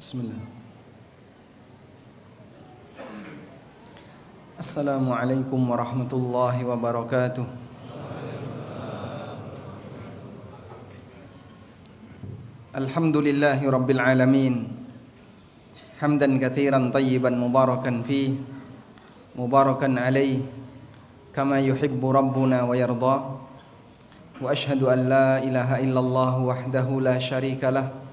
Bismillah. Assalamualaikum warahmatullahi wabarakatuh. Alhamdulillahi rabbil alamin. Hamdan katsiran tayyiban mubarakan fi, mubarakan alaih, kama yuhibbu rabbuna wa yarda. Wa ashhadu an la ilaha illallah wahdahu la syarika lah.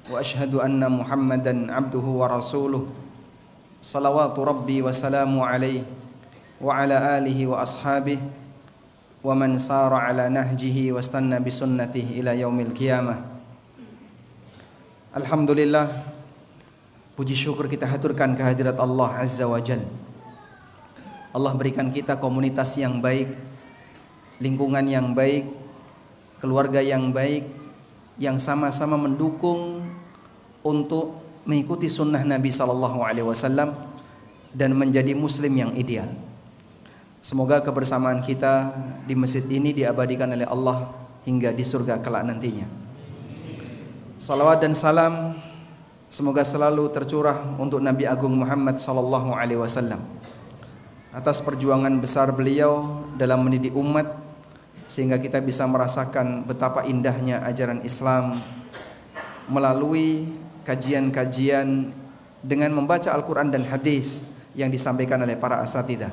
Wa ashhadu anna Muhammadan abduhu wa rasuluh. Salawatu rabbi wa salamu alaihi wa ala alihi wa ashabihi wa man sara ala nahjihi wa istanna bi sunnatihi ila yaumil qiyamah. Alhamdulillah, puji syukur kita haturkan kehadirat Allah Azza wa Jal. Allah berikan kita komunitas yang baik, lingkungan yang baik, keluarga yang baik, yang sama-sama mendukung untuk mengikuti sunnah Nabi SAW dan menjadi muslim yang ideal. Semoga kebersamaan kita di masjid ini diabadikan oleh Allah hingga di surga kelak nantinya. Salawat dan salam semoga selalu tercurah untuk Nabi Agung Muhammad SAW atas perjuangan besar beliau dalam mendidik umat, sehingga kita bisa merasakan betapa indahnya ajaran Islam melalui kajian-kajian dengan membaca Al-Quran dan hadis yang disampaikan oleh para asatidzah.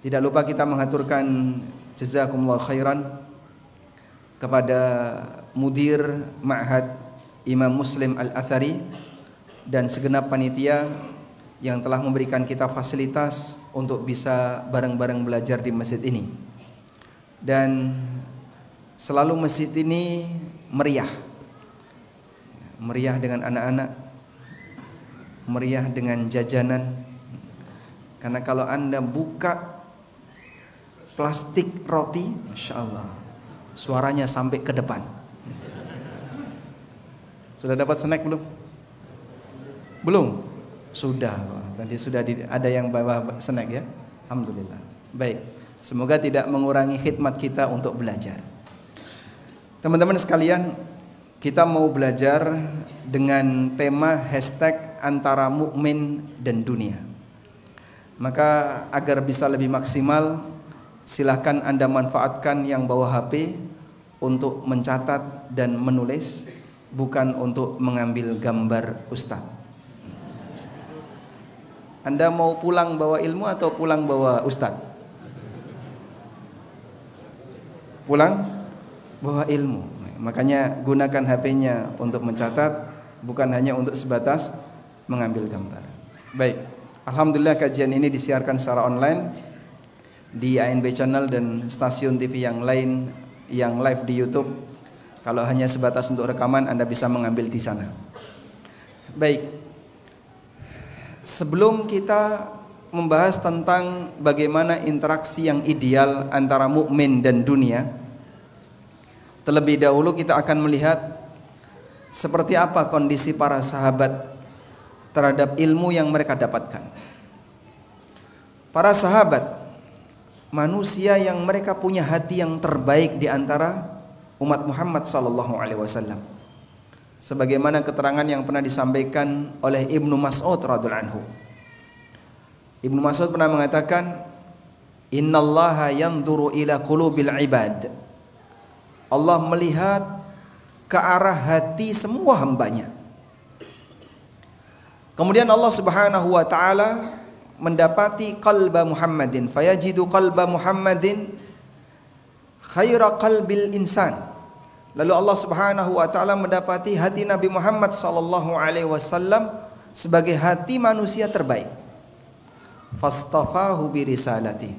Tidak lupa kita mengaturkan jazakumullah khairan kepada Mudir Ma'had Imam Muslim Al-Athari dan segenap panitia yang telah memberikan kita fasilitas untuk bisa bareng-bareng belajar di masjid ini. Dan selalu masjid ini meriah dengan anak-anak, meriah dengan jajanan. Karena kalau Anda buka plastik roti, Masya Allah, suaranya sampai ke depan. Sudah dapat snack belum? Belum? Sudah. Tadi sudah ada yang bawa snack ya. Alhamdulillah. Baik. Semoga tidak mengurangi khidmat kita untuk belajar. Teman-teman sekalian, kita mau belajar dengan tema hashtag antara mukmin dan dunia. Maka agar bisa lebih maksimal, silahkan Anda manfaatkan yang bawa HP untuk mencatat dan menulis, bukan untuk mengambil gambar Ustadz. Anda mau pulang bawa ilmu atau pulang bawa Ustadz? Pulang bawa ilmu. Makanya gunakan HP-nya untuk mencatat, bukan hanya untuk sebatas mengambil gambar. Baik, alhamdulillah kajian ini disiarkan secara online di ANB Channel dan stasiun TV yang lain yang live di YouTube. Kalau hanya sebatas untuk rekaman, Anda bisa mengambil di sana. Baik, sebelum kita membahas tentang bagaimana interaksi yang ideal antara mukmin dan dunia, terlebih dahulu kita akan melihat seperti apa kondisi para sahabat terhadap ilmu yang mereka dapatkan. Para sahabat, manusia yang mereka punya hati yang terbaik di antara umat Muhammad SAW. Sebagaimana keterangan yang pernah disampaikan oleh Ibnu Mas'ud radhiyallahu anhu. Ibnu Mas'ud pernah mengatakan, "Innallaha yanzuru ila qulubil ibad." Allah melihat ke arah hati semua hambanya. Kemudian Allah Subhanahu wa taala mendapati qalba Muhammadin, fayajidu qalba Muhammadin khaira qalbil insan. Lalu Allah Subhanahu wa taala mendapati hati Nabi Muhammad sallallahu alaihi wasallam sebagai hati manusia terbaik. Fastafahu bi risalati.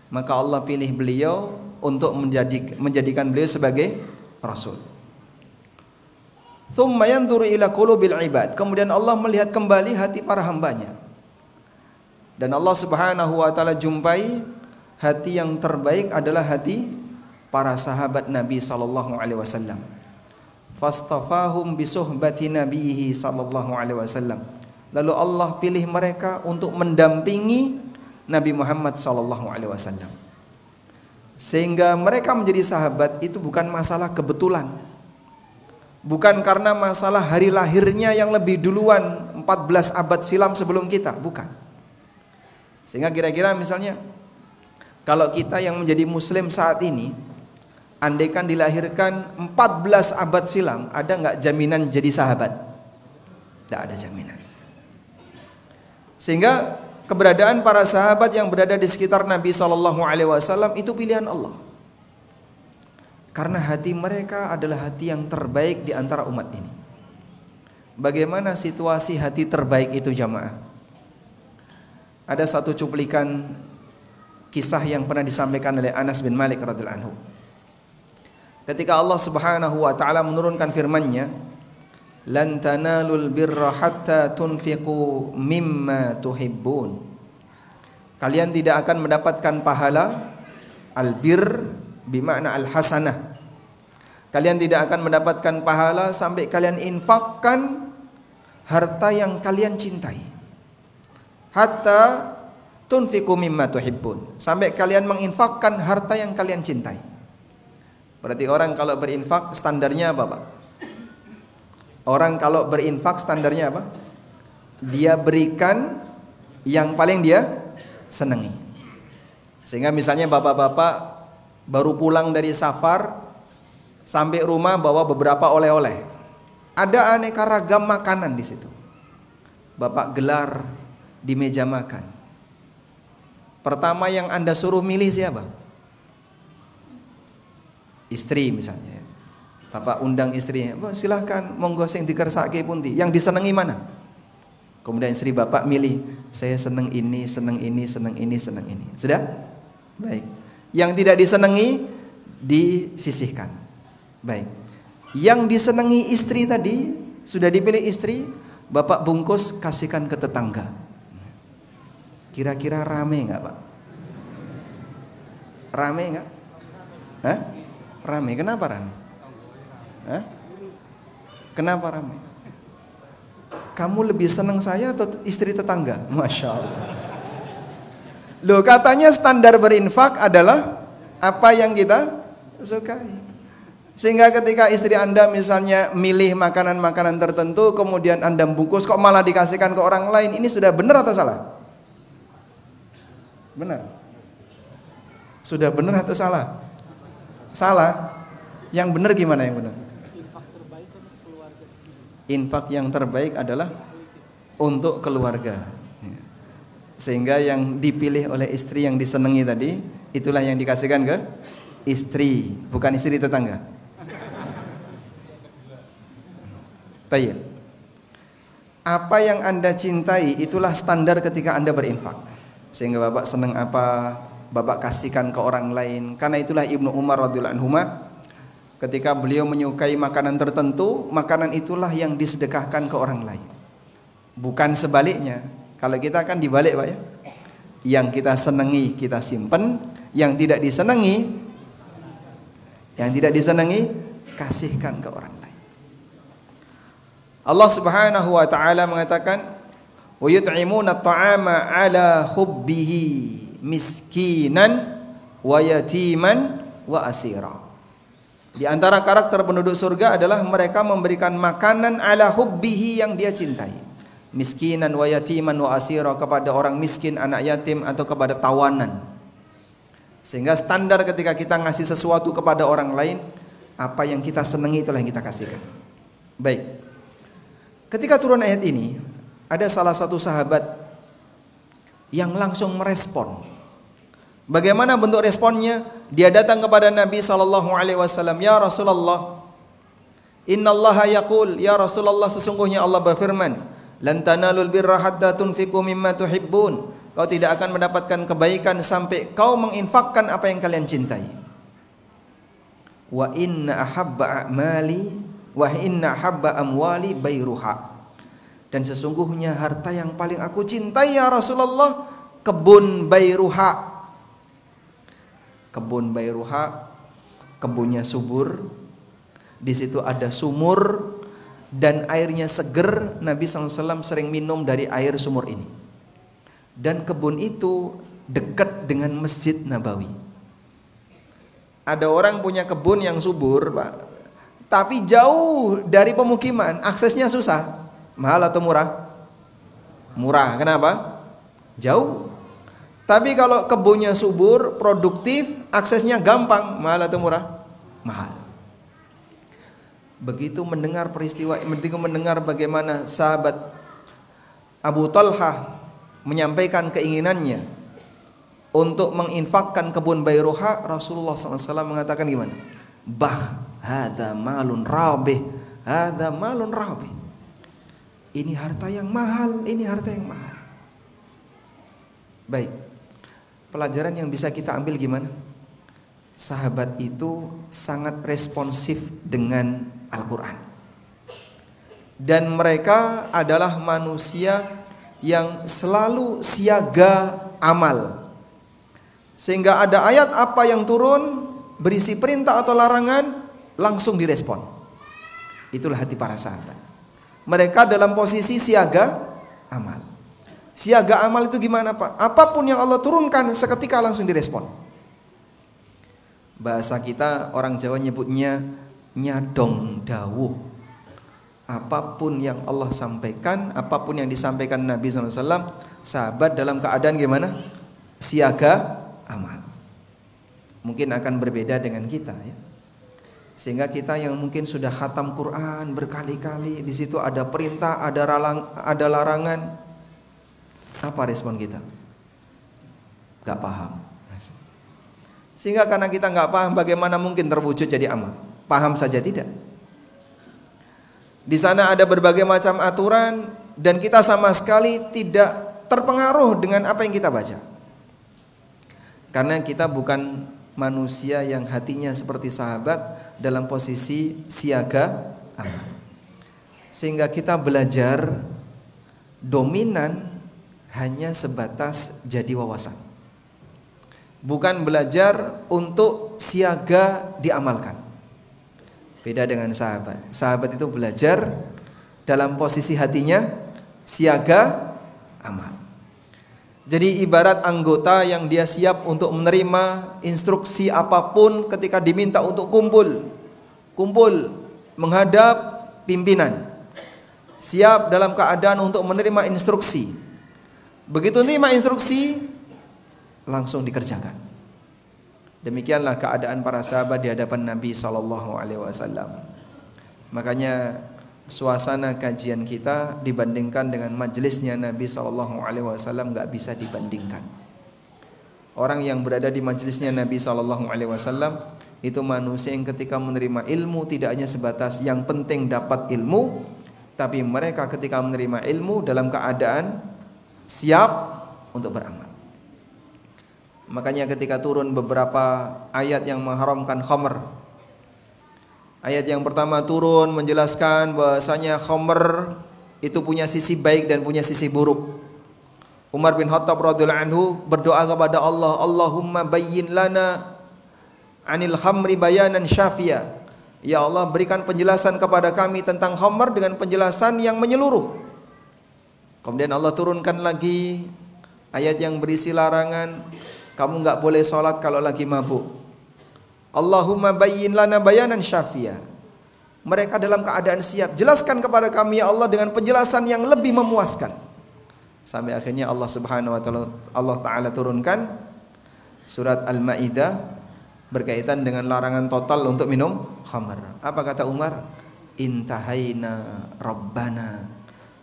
Maka Allah pilih beliau untuk menjadikan beliau sebagai rasul. Tsumma yanzuru ila qulubil ibad. Kemudian Allah melihat kembali hati para hambanya. Dan Allah Subhanahu wa taala jumpai hati yang terbaik adalah hati para sahabat Nabi sallallahu alaihi wasallam. Fastafahum bi suhbati nabiyhi sallallahu alaihi wasallam. Lalu Allah pilih mereka untuk mendampingi Nabi Muhammad SAW. Sehingga mereka menjadi sahabat itu bukan masalah kebetulan, Bukan karena masalah hari lahirnya yang lebih duluan 14 abad silam sebelum kita, bukan. Sehingga kira-kira misalnya kalau kita yang menjadi muslim saat ini, andaikan dilahirkan 14 abad silam, ada nggak jaminan jadi sahabat? Tidak ada jaminan. Sehingga keberadaan para sahabat yang berada di sekitar Nabi SAW itu pilihan Allah. Karena hati mereka adalah hati yang terbaik di antara umat ini. Bagaimana situasi hati terbaik itu jamaah? Ada satu cuplikan kisah yang pernah disampaikan oleh Anas bin Malik radhiyallahu anhu. Ketika Allah Subhanahu wa taala menurunkan firman-Nya, "Lan tanalul birra hatta tunfiqu mimma tuhibbun." Kalian tidak akan mendapatkan pahala albir bermakna al-hasanah. Kalian tidak akan mendapatkan pahala sampai kalian infakkan harta yang kalian cintai. Hatta tunfiqu mimma tuhibbun. Sampai kalian menginfakkan harta yang kalian cintai. Berarti orang kalau berinfak standarnya apa, Pak? Orang kalau berinfak standarnya apa? Dia berikan yang paling dia senangi. Sehingga misalnya bapak-bapak baru pulang dari safar, sampai rumah bawa beberapa oleh-oleh. Ada aneka ragam makanan di situ. Bapak gelar di meja makan. Pertama yang Anda suruh milih siapa? Istri misalnya. Bapak undang istrinya, silahkan monggo sing dikersake pundi, yang disenangi mana? Kemudian istri bapak milih, saya seneng ini, seneng ini, seneng ini, seneng ini. Sudah? Baik. Yang tidak disenangi disisihkan. Baik. Yang disenangi istri tadi sudah dipilih istri, bapak bungkus kasihkan ke tetangga. Kira-kira rame nggak, Pak? Rame nggak? Hah? Rame. Kenapa rame? Hah? Kenapa ramai? Kamu lebih senang saya atau istri tetangga? Masya Allah. Loh, katanya standar berinfak adalah apa yang kita sukai. Sehingga ketika istri Anda misalnya milih makanan-makanan tertentu, kemudian Anda bungkus, kok malah dikasihkan ke orang lain, ini sudah benar atau salah? Benar. Sudah benar atau salah? Salah. Yang benar gimana yang benar? Infak yang terbaik adalah untuk keluarga. Sehingga yang dipilih oleh istri yang disenangi tadi, itulah yang dikasihkan ke istri, bukan istri tetangga. Tayyib. Apa yang Anda cintai itulah standar ketika Anda berinfak. Sehingga bapak senang apa, bapak kasihkan ke orang lain. Karena itulah Ibnu Umar radhiyallahu anhu, ketika beliau menyukai makanan tertentu, makanan itulah yang disedekahkan ke orang lain. Bukan sebaliknya. Kalau kita kan dibalik, Pak ya. Yang kita senangi kita simpen, yang tidak disenangi kasihkan ke orang lain. Allah Subhanahu wa taala mengatakan, "Wa yut'imuna at-ta'ama 'ala hubbihi miskinan wa yatiman wa asira." Di antara karakter penduduk surga adalah mereka memberikan makanan ala hubbihi yang dia cintai. Miskinan wa yatiman wa asira, kepada orang miskin, anak yatim, atau kepada tawanan. Sehingga standar ketika kita ngasih sesuatu kepada orang lain, apa yang kita senangi itulah yang kita kasihkan. Baik. Ketika turun ayat ini, ada salah satu sahabat yang langsung merespon. Bagaimana bentuk responnya? Dia datang kepada Nabi SAW, "Ya Rasulullah, innallaha yaqul, ya Rasulullah, sesungguhnya Allah berfirman, lan tanalul birra hatta tunfiqu mimma tuhibbun." Kau tidak akan mendapatkan kebaikan sampai kau menginfakkan apa yang kalian cintai. Wa inna ahabba amwali bayruha. Dan sesungguhnya harta yang paling aku cintai ya Rasulullah, kebun bayruha. Kebun bayruha, kebunnya subur, di situ ada sumur dan airnya seger. Nabi SAW sering minum dari air sumur ini. Dan kebun itu dekat dengan Masjid Nabawi. Ada orang punya kebun yang subur, Pak. tapi jauh dari pemukiman, aksesnya susah. Mahal atau murah? Murah. Kenapa? Jauh. Tapi kalau kebunnya subur, produktif, aksesnya gampang, mahal atau murah? Mahal. Begitu mendengar peristiwa, begitu mendengar bagaimana sahabat Abu Talha menyampaikan keinginannya untuk menginfakkan kebun Bairuha, Rasulullah SAW mengatakan gimana? Hadza malun rabih, hadza malun rabih. Ini harta yang mahal, ini harta yang mahal. Baik. Pelajaran yang bisa kita ambil gimana? Sahabat itu sangat responsif dengan Al-Quran. Dan mereka adalah manusia yang selalu siaga amal. Sehingga ada ayat apa yang turun, berisi perintah atau larangan, langsung direspon. Itulah hati para sahabat. Mereka dalam posisi siaga amal. Siaga amal itu gimana Pak? Apapun yang Allah turunkan seketika langsung direspon. Bahasa kita orang Jawa nyebutnya nyadong dawuh. Apapun yang Allah sampaikan, apapun yang disampaikan Nabi SAW, sahabat dalam keadaan gimana? Siaga amal. Mungkin akan berbeda dengan kita ya. Sehingga kita yang mungkin sudah khatam Quran berkali-kali, di situ ada perintah, ada larangan. Apa respon kita? Gak paham. Sehingga karena kita gak paham, bagaimana mungkin terwujud jadi amal? Paham saja tidak. Di sana ada berbagai macam aturan dan kita sama sekali tidak terpengaruh dengan apa yang kita baca. Karena kita bukan manusia yang hatinya seperti sahabat dalam posisi siaga amal. Sehingga kita belajar dominan hanya sebatas jadi wawasan. Bukan belajar untuk siaga diamalkan. Beda dengan sahabat. Sahabat itu belajar dalam posisi hatinya siaga amal. Jadi ibarat anggota yang dia siap untuk menerima instruksi apapun ketika diminta untuk kumpul menghadap pimpinan. Siap dalam keadaan untuk menerima instruksi. Begitu terima instruksi langsung dikerjakan. Demikianlah keadaan para sahabat di hadapan Nabi SAW. Makanya suasana kajian kita dibandingkan dengan majelisnya Nabi SAW nggak bisa dibandingkan. Orang yang berada di majelisnya Nabi SAW itu manusia yang ketika menerima ilmu tidak hanya sebatas yang penting dapat ilmu, tapi mereka ketika menerima ilmu dalam keadaan siap untuk beramal. Makanya ketika turun beberapa ayat yang mengharamkan khamr, ayat yang pertama turun menjelaskan bahwasanya khamr itu punya sisi baik dan punya sisi buruk. Umar bin Khattab radhiyallahu anhu berdoa kepada Allah, Allahumma bayyin lana anil khamri bayanan syafiya. Ya Allah, berikan penjelasan kepada kami tentang khamr dengan penjelasan yang menyeluruh. Kemudian Allah turunkan lagi ayat yang berisi larangan, kamu enggak boleh sholat kalau lagi mabuk. Allahumma bayyin lana bayanan syafiya. Mereka dalam keadaan siap, jelaskan kepada kami ya Allah dengan penjelasan yang lebih memuaskan. Sampai akhirnya Allah Subhanahu wa taala Ta'ala turunkan surat Al-Maidah berkaitan dengan larangan total untuk minum khamr. Apa kata Umar? Intahaina Rabbana,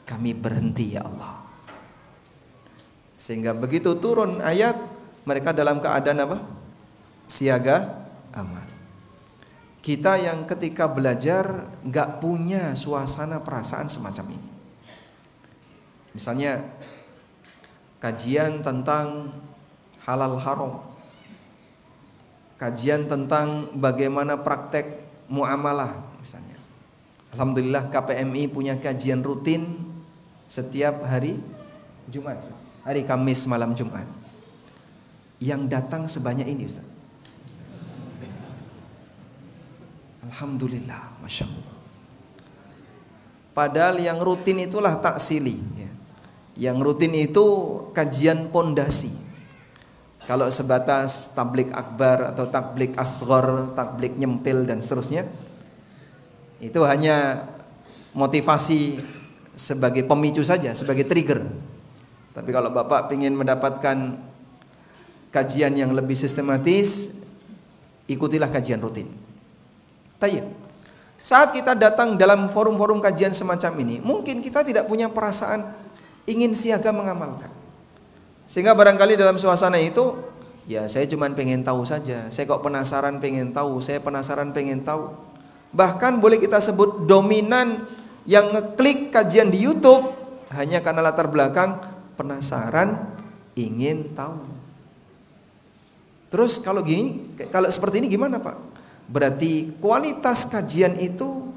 kami berhenti ya Allah. Sehingga begitu turun ayat, mereka dalam keadaan apa? Siaga amal. Kita yang ketika belajar gak punya suasana perasaan semacam ini. Misalnya kajian tentang halal haram, kajian tentang bagaimana praktek muamalah misalnya. Alhamdulillah KPMI punya kajian rutin setiap hari Jumat, hari Kamis malam Jumat. Yang datang sebanyak ini Ustaz. Alhamdulillah, Masya Allah. Padahal yang rutin itulah taksili ya. Yang rutin itu kajian pondasi. Kalau sebatas tablik akbar atau tablik asghar, tablik nyempil dan seterusnya, Itu hanya motivasi sebagai pemicu saja, sebagai trigger. Tapi kalau Bapak ingin mendapatkan kajian yang lebih sistematis, ikutilah kajian rutin. Tayyib. Saat kita datang dalam forum-forum kajian semacam ini, mungkin kita tidak punya perasaan ingin siaga mengamalkan. Sehingga barangkali dalam suasana itu, ya saya cuma pengen tahu saja, saya kok penasaran pengen tahu, saya penasaran pengen tahu. Bahkan boleh kita sebut dominan yang ngeklik kajian di YouTube hanya karena latar belakang penasaran ingin tahu. Terus kalau seperti ini gimana Pak? Berarti kualitas kajian itu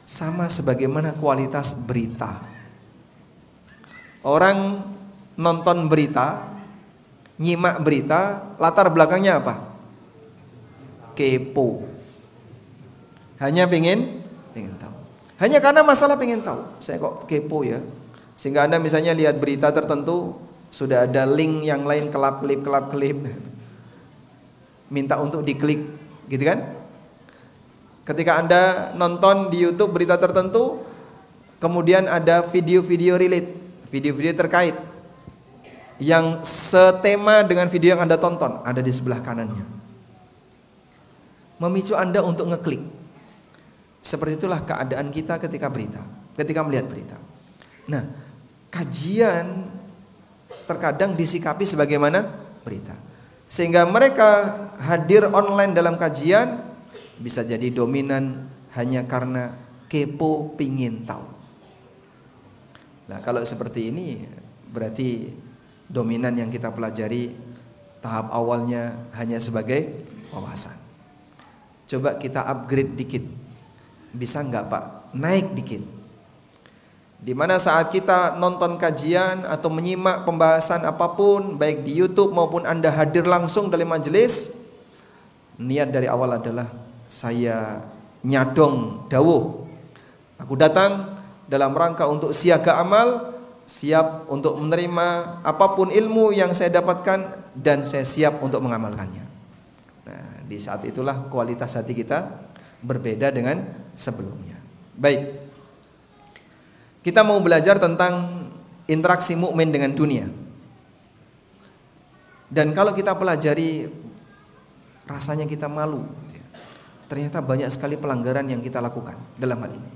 sama sebagaimana kualitas berita. Orang nonton berita, nyimak berita, latar belakangnya apa? Kepo. Hanya pengen tahu. Hanya karena masalah pengen tahu. Saya kok kepo ya. Sehingga Anda misalnya lihat berita tertentu, sudah ada link yang lain kelap-kelip. Minta untuk diklik. Gitu kan? Ketika Anda nonton di YouTube berita tertentu, kemudian ada video-video relate, video-video terkait yang setema dengan video yang Anda tonton, ada di sebelah kanannya. Memicu Anda untuk ngeklik. Seperti itulah keadaan kita ketika melihat berita. Nah, kajian terkadang disikapi sebagaimana berita. Sehingga mereka hadir online dalam kajian bisa jadi dominan hanya karena kepo pingin tahu. Nah kalau seperti ini berarti dominan yang kita pelajari tahap awalnya hanya sebagai wawasan. Coba kita upgrade dikit. Bisa enggak Pak? Naik dikit. Dimana saat kita nonton kajian atau menyimak pembahasan apapun, baik di YouTube maupun Anda hadir langsung dalam majelis, niat dari awal adalah saya nyadong dawuh. Aku datang dalam rangka untuk siaga amal, siap untuk menerima apapun ilmu yang saya dapatkan dan saya siap untuk mengamalkannya. Nah, di saat itulah kualitas hati kita berbeda dengan sebelumnya. Baik. Kita mau belajar tentang interaksi mukmin dengan dunia. Dan kalau kita pelajari, rasanya kita malu. Ternyata banyak sekali pelanggaran yang kita lakukan dalam hal ini.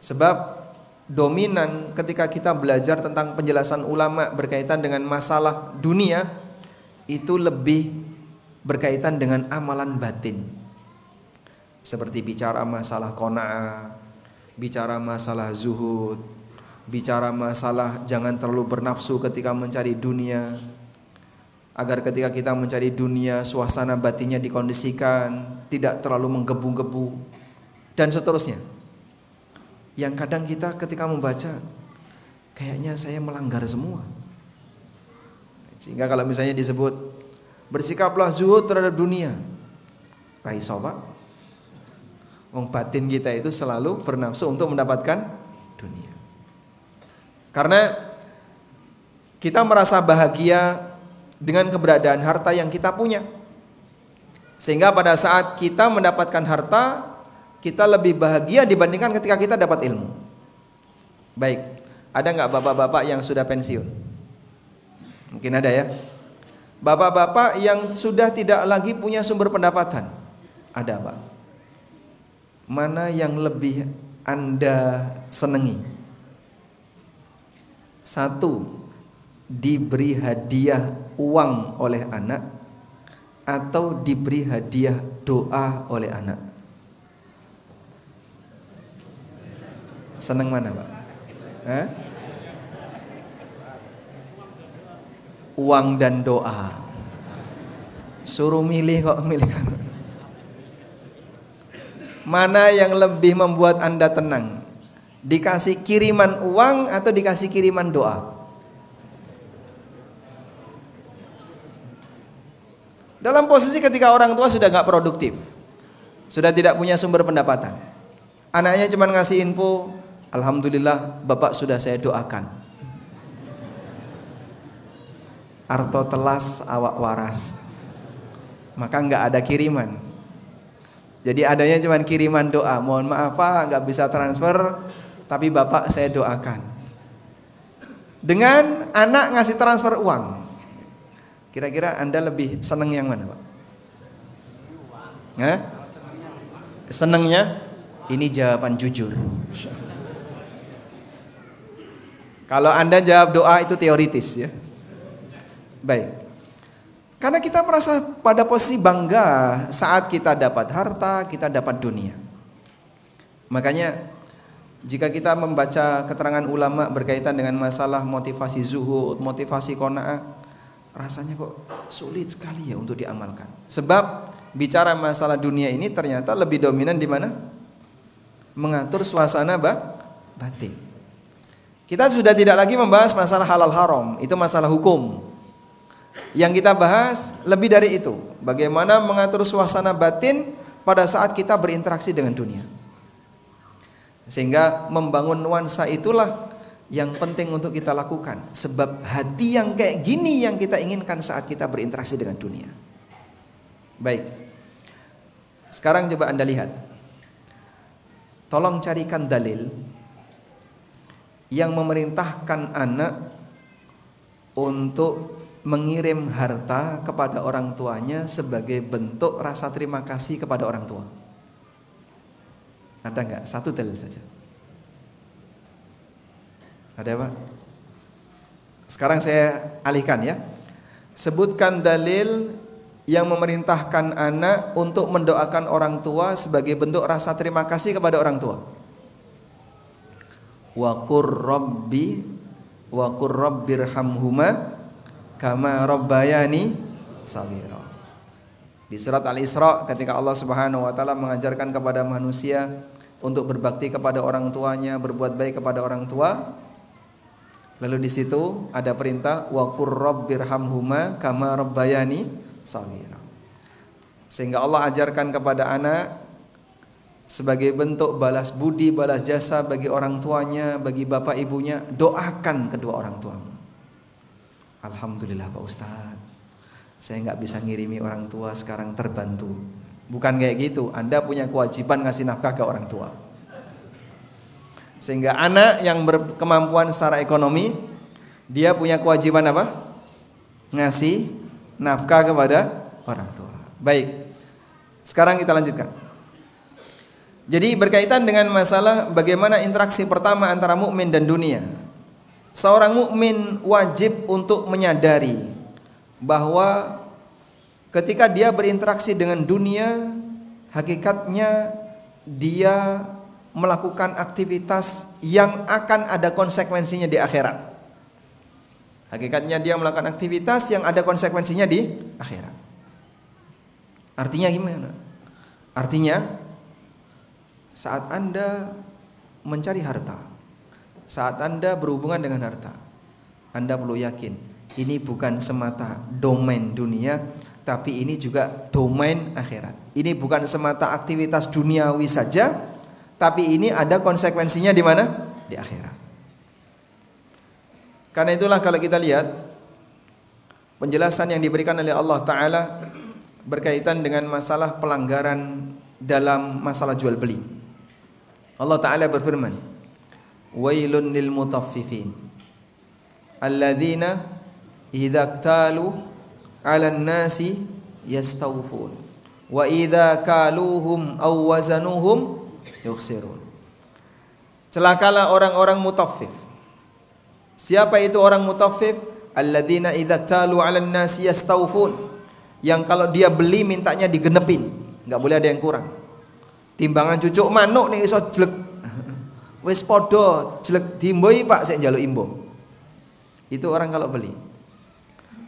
Sebab dominan ketika kita belajar tentang penjelasan ulama berkaitan dengan masalah dunia, itu lebih berkaitan dengan amalan batin. Seperti bicara masalah qanaah, bicara masalah zuhud, bicara masalah jangan terlalu bernafsu ketika mencari dunia, agar ketika kita mencari dunia suasana batinnya dikondisikan, tidak terlalu menggebu-gebu dan seterusnya. Yang kadang kita ketika membaca kayaknya saya melanggar semua. Sehingga kalau misalnya disebut bersikaplah zuhud terhadap dunia, raiso Pak. Wong batin kita itu selalu bernafsu untuk mendapatkan dunia. Karena kita merasa bahagia dengan keberadaan harta yang kita punya. Sehingga pada saat kita mendapatkan harta, kita lebih bahagia dibandingkan ketika kita dapat ilmu. Baik, ada nggak bapak-bapak yang sudah pensiun? Mungkin ada ya. Bapak-bapak yang sudah tidak lagi punya sumber pendapatan. Ada Pak. Mana yang lebih Anda senangi? Satu, diberi hadiah uang oleh anak atau diberi hadiah doa oleh anak? Senang mana Pak? Uang dan doa. Suruh milih kok milih. Mana yang lebih membuat Anda tenang? Dikasih kiriman uang atau dikasih kiriman doa? Dalam posisi ketika orang tua sudah gak produktif, sudah tidak punya sumber pendapatan, anaknya cuma ngasih info, alhamdulillah bapak sudah saya doakan, arto telas awak waras, maka gak ada kiriman. Jadi adanya cuma kiriman doa. Mohon maaf Pak, nggak bisa transfer, tapi Bapak saya doakan. Dengan anak ngasih transfer uang. Kira-kira Anda lebih seneng yang mana Pak? Hah? Senengnya? Ini jawaban jujur. Kalau Anda jawab doa itu teoritis ya. Baik. Karena kita merasa pada posisi bangga saat kita dapat harta, kita dapat dunia. Makanya jika kita membaca keterangan ulama berkaitan dengan masalah motivasi zuhud, motivasi qanaah, rasanya kok sulit sekali ya untuk diamalkan. Sebab bicara masalah dunia ini ternyata lebih dominan di mana? Mengatur suasana batin. Kita sudah tidak lagi membahas masalah halal haram, itu masalah hukum. Yang kita bahas lebih dari itu, bagaimana mengatur suasana batin pada saat kita berinteraksi dengan dunia. Sehingga membangun nuansa itulah yang penting untuk kita lakukan. Sebab hati yang kayak gini yang kita inginkan saat kita berinteraksi dengan dunia. Baik. Sekarang coba Anda lihat. Tolong carikan dalil yang memerintahkan anak untuk mengirim harta kepada orang tuanya sebagai bentuk rasa terima kasih kepada orang tua. Ada nggak? Satu dalil saja. Ada apa? Sekarang saya alihkan ya. Sebutkan dalil yang memerintahkan anak untuk mendoakan orang tua sebagai bentuk rasa terima kasih kepada orang tua. Wa qur rabbirhamhuma kama rabbayani shaghira. Di surat Al-Isra ketika Allah Subhanahu wa taala mengajarkan kepada manusia untuk berbakti kepada orang tuanya, berbuat baik kepada orang tua. Lalu di situ ada perintah wa qur rabbirhamhuma kama rabbayani shaghira. Sehingga Allah ajarkan kepada anak sebagai bentuk balas budi, balas jasa bagi orang tuanya, bagi bapak ibunya, doakan kedua orang tuamu. Alhamdulillah Pak Ustadz, saya nggak bisa ngirimi orang tua, sekarang terbantu. Bukan kayak gitu, Anda punya kewajiban ngasih nafkah ke orang tua. Sehingga anak yang berkemampuan secara ekonomi, dia punya kewajiban apa? Ngasih nafkah kepada orang tua. Baik, sekarang kita lanjutkan. Jadi berkaitan dengan masalah bagaimana interaksi pertama antara mukmin dan dunia. Seorang mukmin wajib untuk menyadari bahwa ketika dia berinteraksi dengan dunia, hakikatnya dia melakukan aktivitas yang akan ada konsekuensinya di akhirat. Hakikatnya dia melakukan aktivitas yang ada konsekuensinya di akhirat. Artinya gimana? Artinya saat Anda mencari harta, saat Anda berhubungan dengan harta, Anda perlu yakin ini bukan semata domain dunia, tapi ini juga domain akhirat. Ini bukan semata aktivitas duniawi saja, tapi ini ada konsekuensinya di mana? Di akhirat. Karena itulah kalau kita lihat penjelasan yang diberikan oleh Allah Ta'ala berkaitan dengan masalah pelanggaran dalam masalah jual beli. Allah Ta'ala berfirman, wailun lil mutaffifin alladzina idza iktalu 'alan nasi yastawfun wa idza kaluhum aw wazanuhum yukhsirun. Celakalah orang-orang mutaffif. Siapa itu orang mutaffif? Alladzina idza iktalu 'alan nasi yastawfun. Yang kalau dia beli mintanya digenepin, nggak boleh ada yang kurang. Timbangan cucuk manuk nih iso jelek. Wis podo jelek diimboi Pak, sik njaluk imbo. Itu orang kalau beli.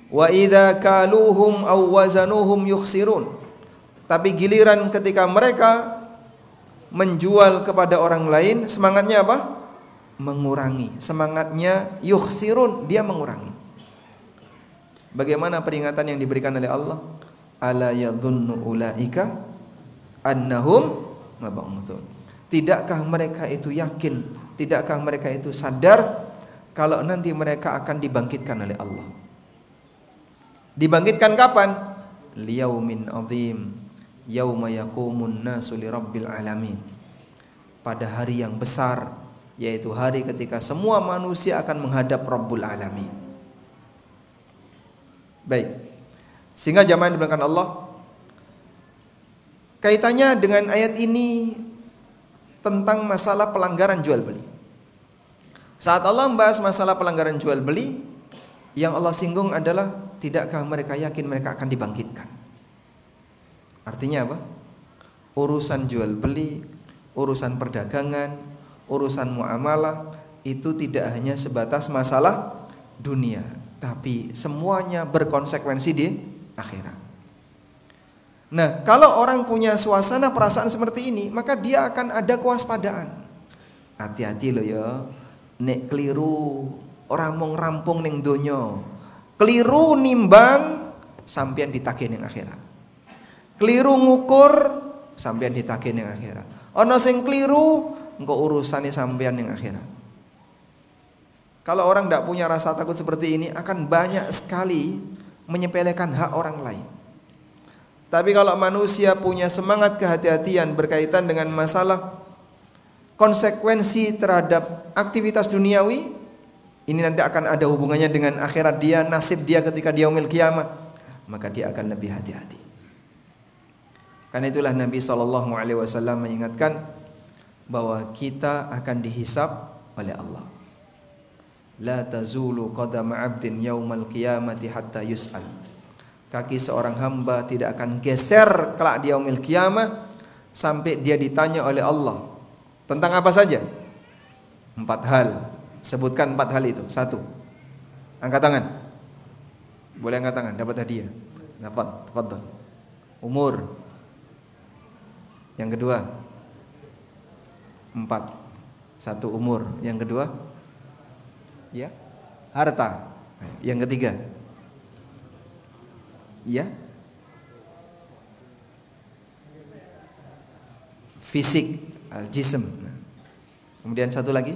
Wa idza kaluhum aw wazanuhum yukhsirun. Tapi giliran ketika mereka menjual kepada orang lain, semangatnya apa? Mengurangi. Semangatnya yukhsirun, dia mengurangi. Bagaimana peringatan yang diberikan oleh Allah? Ala yadhunnu ulaika annahum mab'utsun. Tidakkah mereka itu yakin? Tidakkah mereka itu sadar kalau nanti mereka akan dibangkitkan oleh Allah? Dibangkitkan kapan? Liyaumin azim, yauma yaqumun nasu lirabbil alamin. Pada hari yang besar, yaitu hari ketika semua manusia akan menghadap Rabbul Alamin. Baik. Sehingga jamaah dimuliakan Allah, kaitannya dengan ayat ini tentang masalah pelanggaran jual beli. Saat Allah membahas masalah pelanggaran jual beli, yang Allah singgung adalah tidakkah mereka yakin mereka akan dibangkitkan. Artinya apa? Urusan jual beli, urusan perdagangan, urusan muamalah itu tidak hanya sebatas masalah dunia, tapi semuanya berkonsekuensi di akhirat. Nah, kalau orang punya suasana perasaan seperti ini, maka dia akan ada kewaspadaan. Hati-hati loh ya, nek keliru orang mau rampung ning donya, keliru nimbang sampean ditagih ning akhirat. Keliru ngukur sampean ditagih ning akhirat. Ana sing keliru engko urusane sampean ning akhirat. Kalau orang tidak punya rasa takut seperti ini, akan banyak sekali menyepelekan hak orang lain. Tapi kalau manusia punya semangat kehati-hatian berkaitan dengan masalah konsekuensi terhadap aktivitas duniawi, ini nanti akan ada hubungannya dengan akhirat dia, nasib dia ketika dia yaumil qiyamah, maka dia akan lebih hati-hati. Karena itulah Nabi SAW mengingatkan bahwa kita akan dihisab oleh Allah. La tazulu qadama 'abdin yaumal qiyamati hatta yus'al. Kaki seorang hamba tidak akan geser kelak di yaumil qiyamah sampai dia ditanya oleh Allah tentang apa saja? 4 hal. Sebutkan 4 hal itu. 1. Angkat tangan. Boleh angkat tangan, dapat hadiah. Dapat, tafadhol. Umur. Yang kedua, 4. 1 umur. Yang kedua, ya, harta. Yang ketiga, ya, fisik, al-jism. Kemudian satu lagi,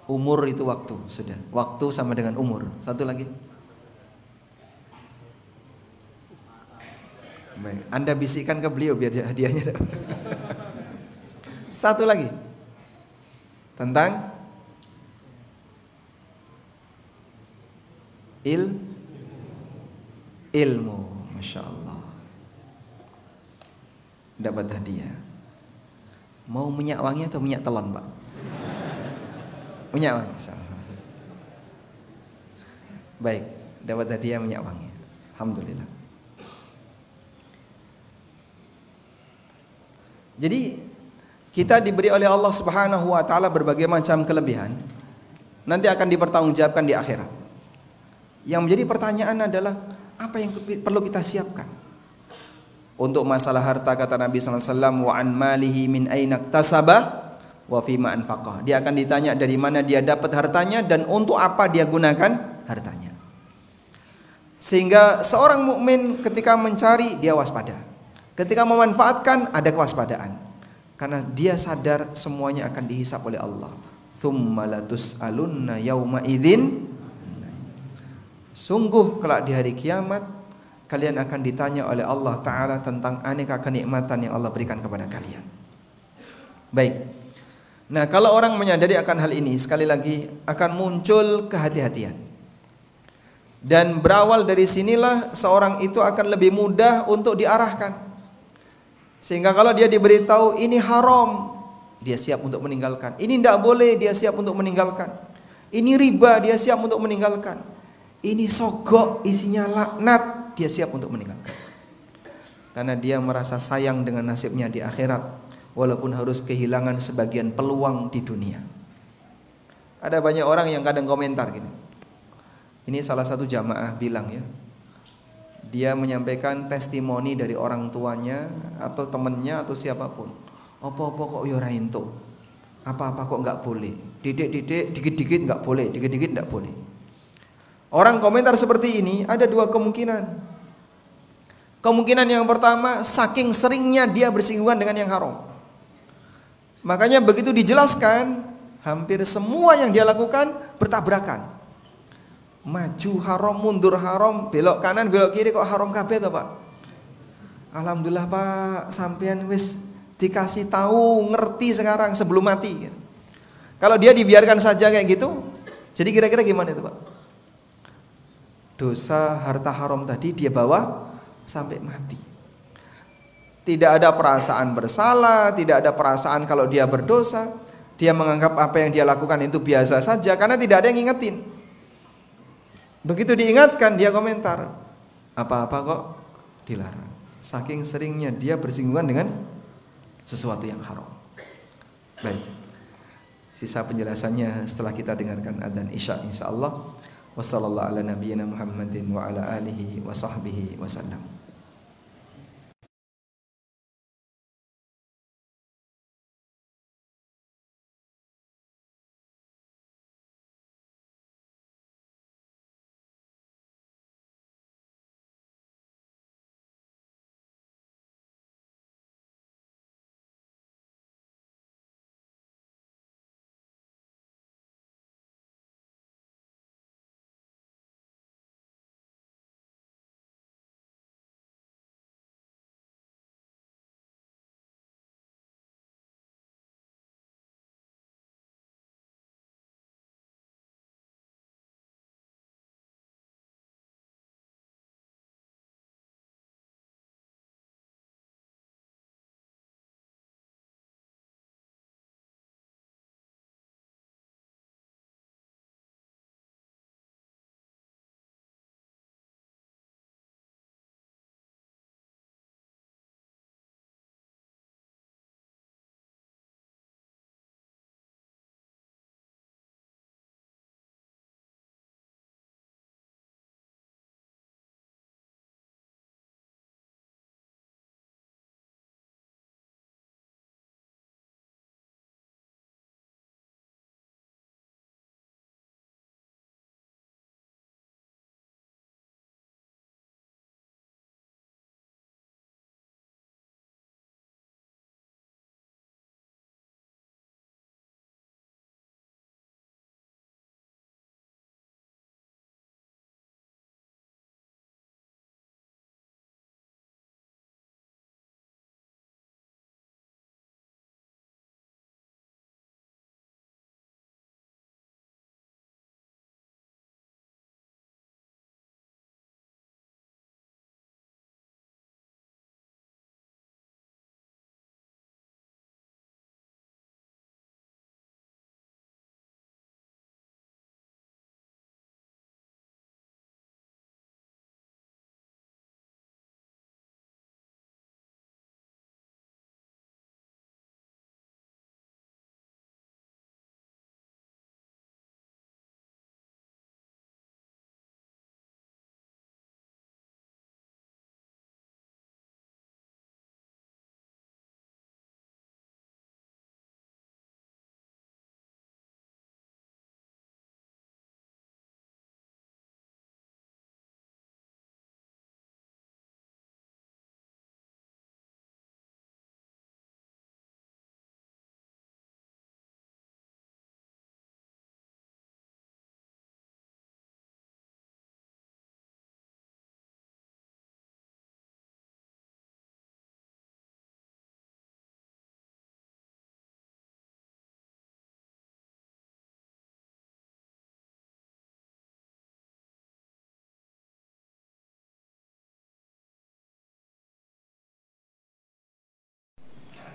umur itu waktu, sudah. Waktu sama dengan umur. Satu lagi. Baik, Anda bisikkan ke beliau biar hadiahnya. Satu lagi tentang ilmu, masya Allah, dapat hadiah. Mau minyak wangi atau minyak telon, Pak? Minyak wangi, masya Allah. Baik, dapat hadiah minyak wangi. Alhamdulillah. Jadi kita diberi oleh Allah Subhanahu wa taala berbagai macam kelebihan. Nanti akan dipertanggungjawabkan di akhirat. Yang menjadi pertanyaan adalah apa yang perlu kita siapkan? Untuk masalah harta kata Nabi sallallahu alaihi wasallam, wa an malihi min aina iktasaba wa fima anfaqah. Dia akan ditanya dari mana dia dapat hartanya dan untuk apa dia gunakan hartanya. Sehingga seorang mukmin ketika mencari dia waspada. Ketika memanfaatkan ada kewaspadaan. Karena dia sadar semuanya akan dihisap oleh Allah. Tsumma latus'alunna yauma idzin. Sungguh kelak di hari kiamat kalian akan ditanya oleh Allah Ta'ala tentang aneka kenikmatan yang Allah berikan kepada kalian. Baik. Nah, kalau orang menyadari akan hal ini, sekali lagi akan muncul kehati-hatian. Dan berawal dari sinilah seorang itu akan lebih mudah untuk diarahkan. Sehingga kalau dia diberitahu ini haram, dia siap untuk meninggalkan. Ini tidak boleh, dia siap untuk meninggalkan. Ini riba, dia siap untuk meninggalkan. Ini sogok, isinya laknat, dia siap untuk meninggalkan. Karena dia merasa sayang dengan nasibnya di akhirat, walaupun harus kehilangan sebagian peluang di dunia. Ada banyak orang yang kadang komentar gini. Ini salah satu jamaah bilang ya, dia menyampaikan testimoni dari orang tuanya atau temannya atau siapapun. Apa-apa kok yo ora entuk. Apa-apa kok enggak boleh. Didik-didik dikit-dikit enggak boleh, dikit-dikit enggak boleh. Orang komentar seperti ini ada 2 kemungkinan. Kemungkinan yang pertama, saking seringnya dia bersinggungan dengan yang haram. Makanya begitu dijelaskan, hampir semua yang dia lakukan bertabrakan. Maju haram, mundur haram, belok kanan, belok kiri kok haram kabeh to, Pak. Alhamdulillah Pak, sampean wis dikasih tahu, ngerti sekarang sebelum mati. Kalau dia dibiarkan saja kayak gitu, jadi kira-kira gimana itu, Pak? Dosa harta haram tadi dia bawa sampai mati. Tidak ada perasaan bersalah, tidak ada perasaan kalau dia berdosa. Dia menganggap apa yang dia lakukan itu biasa saja karena tidak ada yang ngingetin. Begitu diingatkan dia komentar, apa-apa kok dilarang. Saking seringnya dia bersinggungan dengan sesuatu yang haram. Baik, sisa penjelasannya setelah kita dengarkan adzan Isya insyaallah. Wassallallahu ala nabiyyina Muhammadin wa ala alihi wa sahbihi wasallam.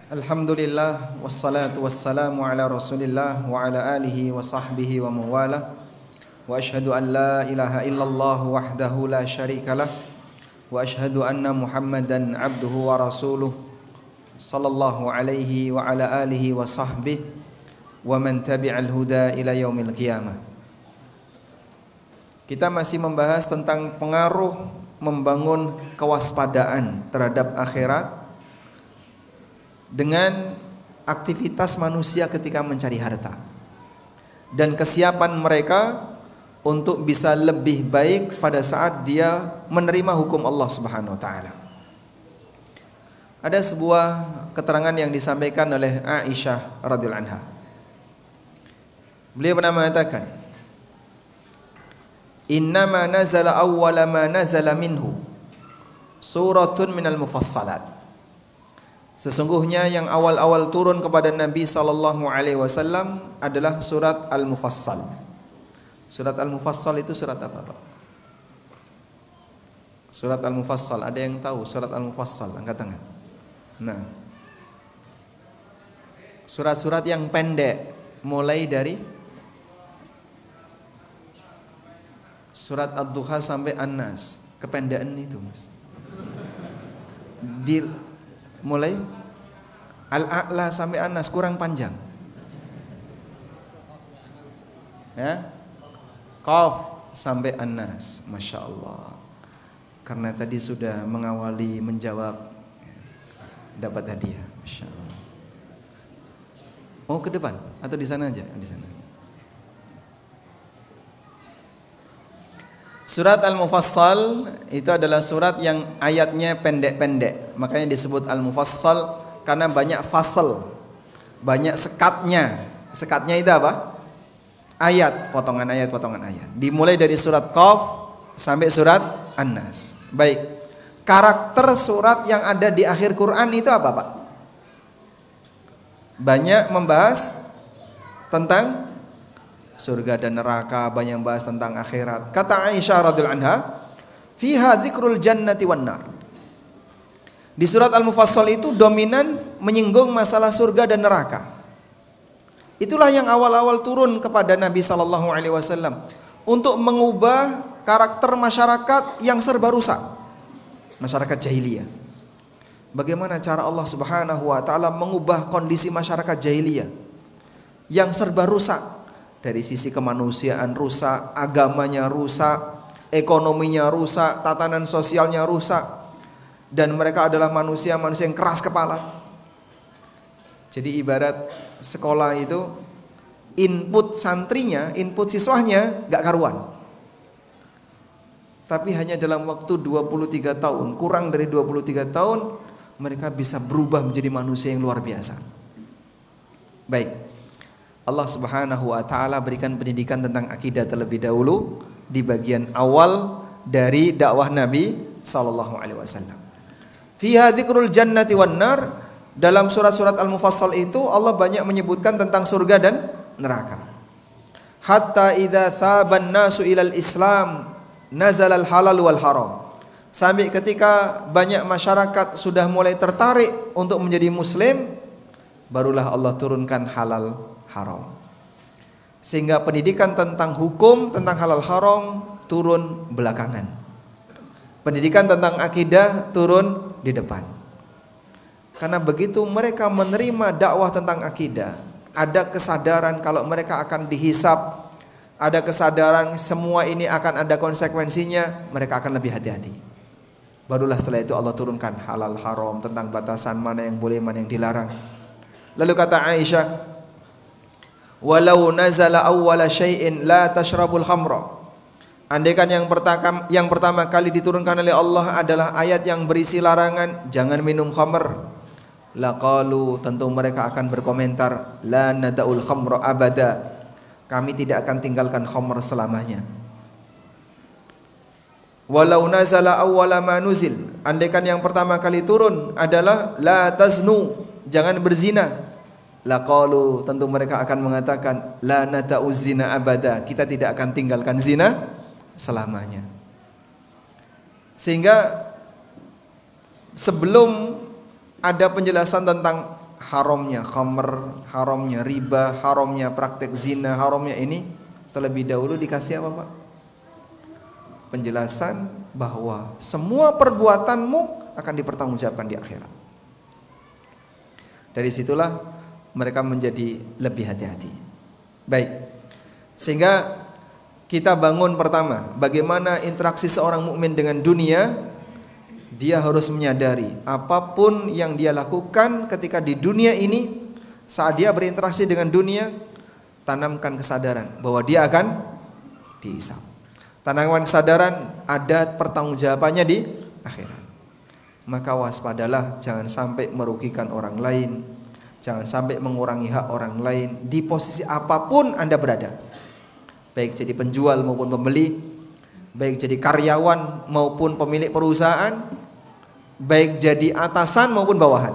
Alhamdulillah wassalatu wassalamu ala Rasulillah wa ala alihi wa sahbihi wa mawala. Wa ashhadu an la ilaha illallah wahdahu la syarikalah wa ashhadu anna Muhammadan abduhu wa rasuluh sallallahu alaihi wa ala alihi wa sahbihi wa man tabi'al huda ila yaumil qiyamah. Kita masih membahas tentang pengaruh membangun kewaspadaan terhadap akhirat dengan aktivitas manusia ketika mencari harta dan kesiapan mereka untuk bisa lebih baik pada saat dia menerima hukum Allah Subhanahu wa taala. Ada sebuah keterangan yang disampaikan oleh Aisyah radhiyallahu anha. Beliau pernah mengatakan, Innama nazala awwala ma nazala minhu suratun minal mufassalat. Sesungguhnya yang awal-awal turun kepada Nabi sallallahu alaihi wasallam adalah surat Al-Mufassal. Surat Al-Mufassal itu surat apa, Pak? Surat Al-Mufassal, ada yang tahu surat Al-Mufassal? Angkat tangan. Nah, surat-surat yang pendek, mulai dari surat Ad-Duha sampai An-Nas. Kependekan itu, Mas. Mulai Al-A'la sampai An-Nas kurang panjang. Ya. Qaf sampai An-Nas. Masya Allah. Karena tadi sudah mengawali menjawab, dapat hadiah. Masya Allah. Oh, ke depan atau di sana aja? Di sana. Surat Al-Mufassal itu adalah surat yang ayatnya pendek-pendek. Makanya disebut Al-Mufassal karena banyak fasal, banyak sekatnya. Sekatnya itu apa? Ayat, potongan ayat, potongan ayat. Dimulai dari surat Qaf sampai surat An-Nas. Baik. Karakter surat yang ada di akhir Quran itu apa, Pak? Banyak membahas tentang surga dan neraka, banyak membahas tentang akhirat. Kata Aisyah radhiyallahu anha, "Fiha dzikrul jannati wan nar." Di surat Al-Mufassal itu dominan menyinggung masalah surga dan neraka. Itulah yang awal-awal turun kepada Nabi sallallahu alaihi wasallam untuk mengubah karakter masyarakat yang serba rusak. Masyarakat jahiliyah. Bagaimana cara Allah Subhanahu wa taala mengubah kondisi masyarakat jahiliyah yang serba rusak, dari sisi kemanusiaan rusak, agamanya rusak, ekonominya rusak, tatanan sosialnya rusak, dan mereka adalah manusia-manusia yang keras kepala. Jadi ibarat sekolah itu input santrinya, input siswanya gak karuan. Tapi hanya dalam waktu 23 tahun, kurang dari 23 tahun, mereka bisa berubah menjadi manusia yang luar biasa. Baik, Allah Subhanahu wa ta'ala berikan pendidikan tentang akidah terlebih dahulu di bagian awal dari dakwah Nabi sallallahu alaihi wasallam. Fiha dzikrul jannati wan nar. Dalam surat-surat Al-Mufassal itu Allah banyak menyebutkan tentang surga dan neraka. Hatta idza thaban nasu ilal Islam nazalal halal wal haram. Sampai ketika banyak masyarakat sudah mulai tertarik untuk menjadi muslim, barulah Allah turunkan halal haram. Sehingga pendidikan tentang hukum, tentang halal haram turun belakangan. Pendidikan tentang akidah turun di depan. Karena begitu mereka menerima dakwah tentang akidah, ada kesadaran kalau mereka akan dihisab, ada kesadaran semua ini akan ada konsekuensinya, mereka akan lebih hati-hati. Barulah setelah itu Allah turunkan halal haram, tentang batasan mana yang boleh, mana yang dilarang. Lalu kata Aisyah, "Walau nazala awwala syai'in la tashrabul khamra." Andaikan yang pertama kali diturunkan oleh Allah adalah ayat yang berisi larangan, jangan minum khamr, laqalu, tentu mereka akan berkomentar, la nada'ul khamra abada, kami tidak akan tinggalkan khamr selamanya. Walau nazala awwala ma nuzil, andaikan yang pertama kali turun adalah la taznu, jangan berzina, laqalu, tentu mereka akan mengatakan, la nada'uz zina abada, kita tidak akan tinggalkan zina selamanya. Sehingga sebelum ada penjelasan tentang haramnya khamr, haramnya riba, haramnya praktek zina, haramnya ini, terlebih dahulu dikasih apa, Pak? Penjelasan bahwa semua perbuatanmu akan dipertanggungjawabkan di akhirat. Dari situlah mereka menjadi lebih hati-hati. Baik. Sehingga kita bangun pertama, bagaimana interaksi seorang mukmin dengan dunia. Dia harus menyadari apapun yang dia lakukan ketika di dunia ini, saat dia berinteraksi dengan dunia, tanamkan kesadaran bahwa dia akan dihisab. Tanamkan kesadaran ada pertanggungjawabannya di akhirat. Maka waspadalah, jangan sampai merugikan orang lain, jangan sampai mengurangi hak orang lain di posisi apapun Anda berada. Baik jadi penjual maupun pembeli, baik jadi karyawan maupun pemilik perusahaan, baik jadi atasan maupun bawahan.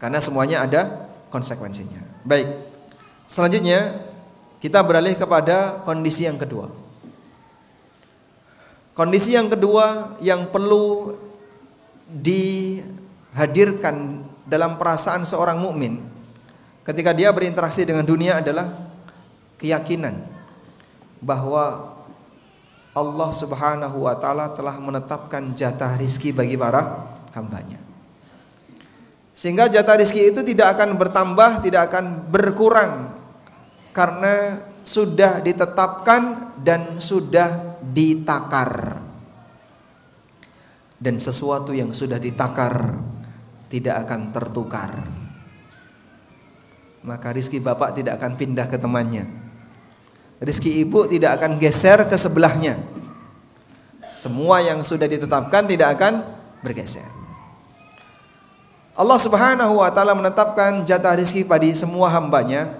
Karena semuanya ada konsekuensinya. Baik. Selanjutnya kita beralih kepada kondisi yang kedua. Kondisi yang kedua yang perlu dihadirkan dalam perasaan seorang mukmin ketika dia berinteraksi dengan dunia adalah keyakinan bahwa Allah Subhanahu wa taala telah menetapkan jatah rizki bagi para hambanya. Sehingga jatah rizki itu tidak akan bertambah, tidak akan berkurang, karena sudah ditetapkan dan sudah ditakar. Dan sesuatu yang sudah ditakar tidak akan tertukar. Maka rizki bapak tidak akan pindah ke temannya, rizki ibu tidak akan geser ke sebelahnya. Semua yang sudah ditetapkan tidak akan bergeser. Allah Subhanahu wa taala menetapkan jatah rizki pada semua hambanya,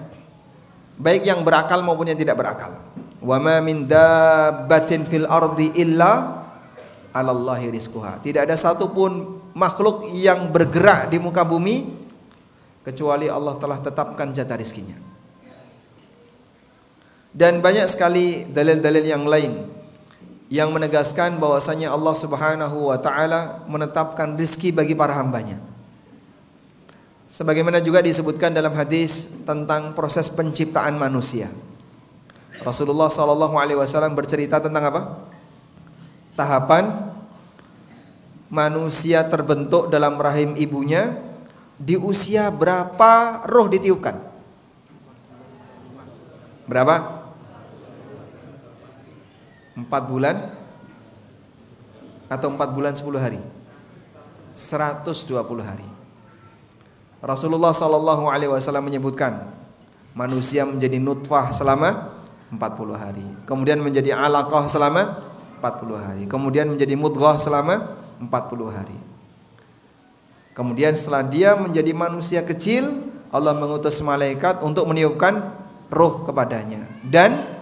baik yang berakal maupun yang tidak berakal. Wa ma min dabbatin fil ardi illa 'alallahi rizquha. Tidak ada satupun makhluk yang bergerak di muka bumi kecuali Allah telah tetapkan jatah rizkinya. Dan banyak sekali dalil-dalil yang lain yang menegaskan bahwasanya Allah Subhanahu wa taala menetapkan rizki bagi para hambanya. Sebagaimana juga disebutkan dalam hadis tentang proses penciptaan manusia. Rasulullah SAW bercerita tentang apa? Tahapan manusia terbentuk dalam rahim ibunya, di usia berapa roh ditiupkan? Berapa? 4 bulan atau 4 bulan 10 hari? 120 hari. Rasulullah SAW menyebutkan manusia menjadi nutfah selama 40 hari, kemudian menjadi alaqah selama 40 hari, kemudian menjadi mudghah selama 40 hari. Kemudian setelah dia menjadi manusia kecil, Allah mengutus malaikat untuk meniupkan roh kepadanya, dan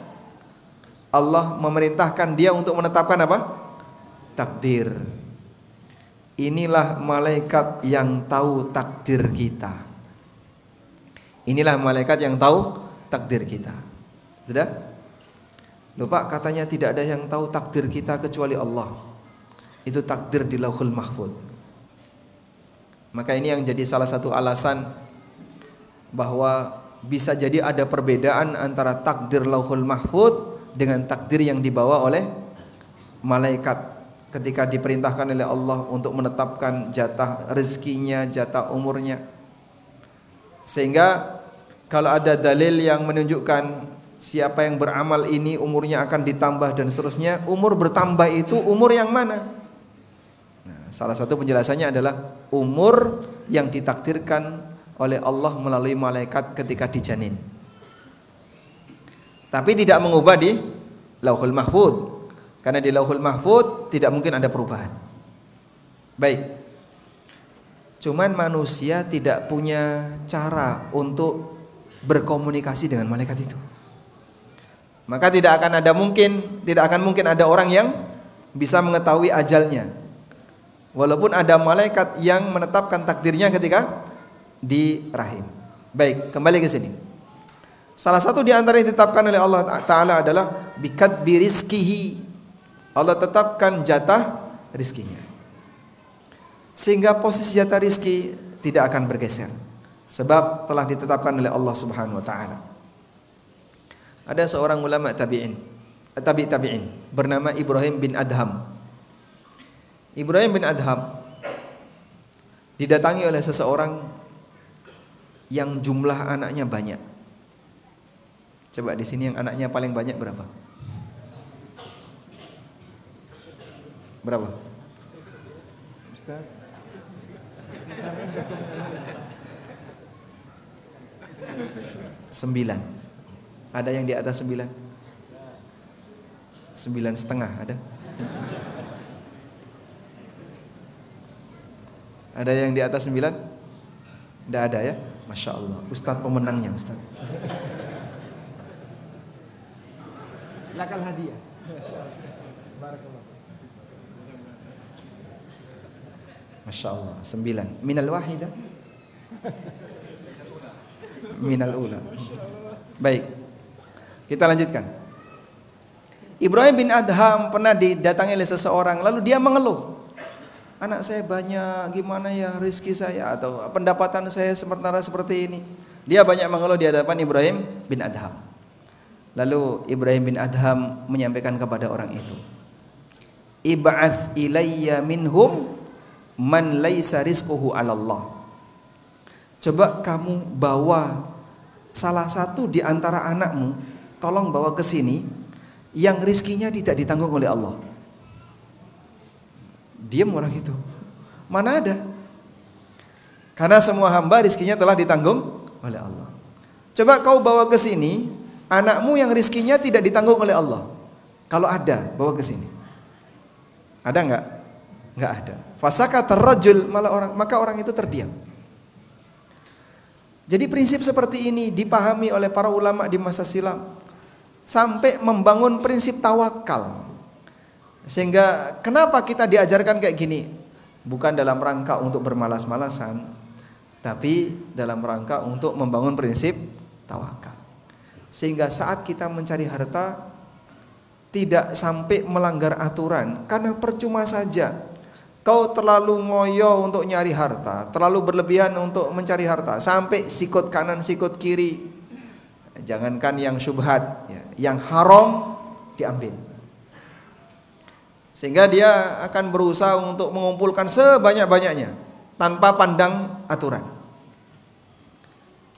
Allah memerintahkan dia untuk menetapkan apa? Takdir. Inilah malaikat yang tahu takdir kita. Inilah malaikat yang tahu takdir kita. Sudah? Lupa katanya tidak ada yang tahu takdir kita kecuali Allah. Itu takdir di Lauhul Mahfuz. Maka ini yang jadi salah satu alasan bahwa bisa jadi ada perbedaan antara takdir Lauhul Mahfuz dengan takdir yang dibawa oleh malaikat ketika diperintahkan oleh Allah untuk menetapkan jatah rezekinya, jatah umurnya. Sehingga kalau ada dalil yang menunjukkan siapa yang beramal ini umurnya akan ditambah dan seterusnya, umur bertambah itu umur yang mana? Nah, salah satu penjelasannya adalah umur yang ditakdirkan oleh Allah melalui malaikat ketika dijanin. Tapi tidak mengubah di Lauhul Mahfuz, karena di Lauhul Mahfuz tidak mungkin ada perubahan. Baik. Cuman manusia tidak punya cara untuk berkomunikasi dengan malaikat itu. Maka tidak akan mungkin ada orang yang bisa mengetahui ajalnya. Walaupun ada malaikat yang menetapkan takdirnya ketika di rahim. Baik, kembali ke sini. Salah satu di antara yang ditetapkan oleh Allah Ta'ala adalah bikadbi rizkihi. Allah tetapkan jatah rizkinya, sehingga posisi jatah rizki tidak akan bergeser, sebab telah ditetapkan oleh Allah Subhanahu wa Ta'ala. Ada seorang ulama tabi'in bernama Ibrahim bin Adham. Ibrahim bin Adham didatangi oleh seseorang yang jumlah anaknya banyak. Coba di sini yang anaknya paling banyak berapa? Berapa? Ustaz? 9. Ada yang di atas 9? 9,5 ada? Ada yang di atas 9? Tidak ada ya? Masya Allah, Ustaz pemenangnya Ustaz. Lakal hadiah. Masya Allah, 9. Minal wahidah, minal ula. Baik, kita lanjutkan. Ibrahim bin Adham pernah didatangi oleh seseorang, lalu dia mengeluh, anak saya banyak, gimana ya rezeki saya, atau pendapatan saya sementara seperti ini. Dia banyak mengeluh di hadapan Ibrahim bin Adham. Lalu Ibrahim bin Adham menyampaikan kepada orang itu, ib'ats ilayya minhum man laisa rizquhu 'ala Allah. Coba kamu bawa salah satu di antara anakmu, tolong bawa ke sini yang rizkinya tidak ditanggung oleh Allah. Diam orang itu. Mana ada? Karena semua hamba rizkinya telah ditanggung oleh Allah. Coba kau bawa ke sini anakmu yang rizkinya tidak ditanggung oleh Allah. Kalau ada, bawa ke sini. Ada enggak? Enggak ada. Fasakata rajul, maka orang itu terdiam. Jadi prinsip seperti ini dipahami oleh para ulama di masa silam sampai membangun prinsip tawakal. Sehingga kenapa kita diajarkan kayak gini? Bukan dalam rangka untuk bermalas-malasan, tapi dalam rangka untuk membangun prinsip tawakal. Sehingga saat kita mencari harta tidak sampai melanggar aturan, karena percuma saja kau terlalu ngoyo untuk nyari harta, terlalu berlebihan untuk mencari harta, sampai sikut kanan sikut kiri. Jangankan yang syubhat, yang haram diambil. Sehingga dia akan berusaha untuk mengumpulkan sebanyak-banyaknya tanpa pandang aturan.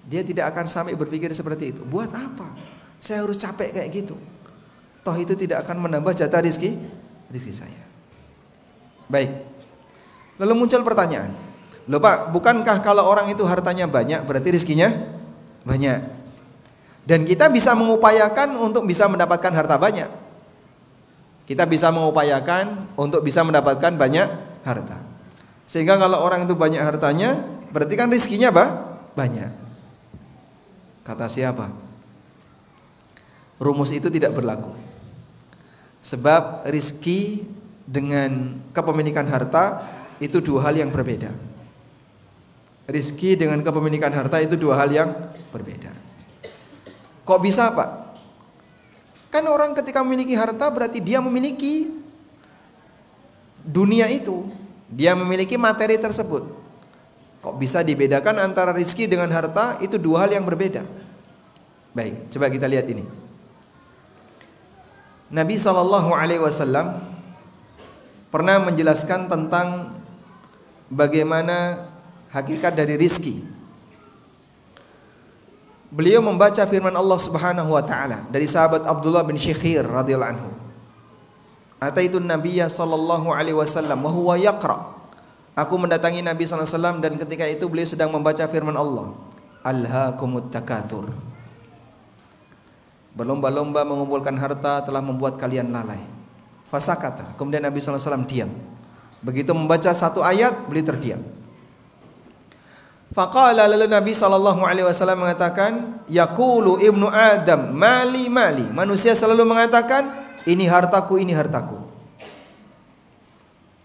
Dia tidak akan sampai berpikir seperti itu. Buat apa? Saya harus capek kayak gitu. Toh itu tidak akan menambah jatah rizki saya. Baik. Lalu muncul pertanyaan, loh Pak, bukankah kalau orang itu hartanya banyak berarti rizkinya banyak? Dan kita bisa mengupayakan untuk bisa mendapatkan harta banyak. Kita bisa mengupayakan untuk bisa mendapatkan banyak harta. Sehingga kalau orang itu banyak hartanya, berarti kan rizkinya banyak. Kata siapa? Rumus itu tidak berlaku. Sebab rizki dengan kepemilikan harta itu dua hal yang berbeda. Rizki dengan kepemilikan harta itu dua hal yang berbeda. Kok bisa Pak? Kan orang ketika memiliki harta berarti dia memiliki dunia itu, dia memiliki materi tersebut. Kok bisa dibedakan antara rizki dengan harta? Itu dua hal yang berbeda. Baik, coba kita lihat ini. Nabi SAW pernah menjelaskan tentang bagaimana hakikat dari rizki. Beliau membaca firman Allah Subhanahu wa taala dari sahabat Abdullah bin Syikhir radhiyallahu anhu. Ataitun Nabiyya sallallahu alaihi wasallam wa huwa yaqra. Aku mendatangi Nabi sallallahu alaihi wasallam dan ketika itu beliau sedang membaca firman Allah. Alhaakumut takatsur. Berlomba-lomba mengumpulkan harta telah membuat kalian lalai. Fasakata. Kemudian Nabi sallallahu alaihi wasallam diam. Begitu membaca satu ayat, beliau terdiam. Faqala, lalu Nabi SAW mengatakan, yaqulu ibnu Adam, mali mali. Manusia selalu mengatakan, ini hartaku, ini hartaku.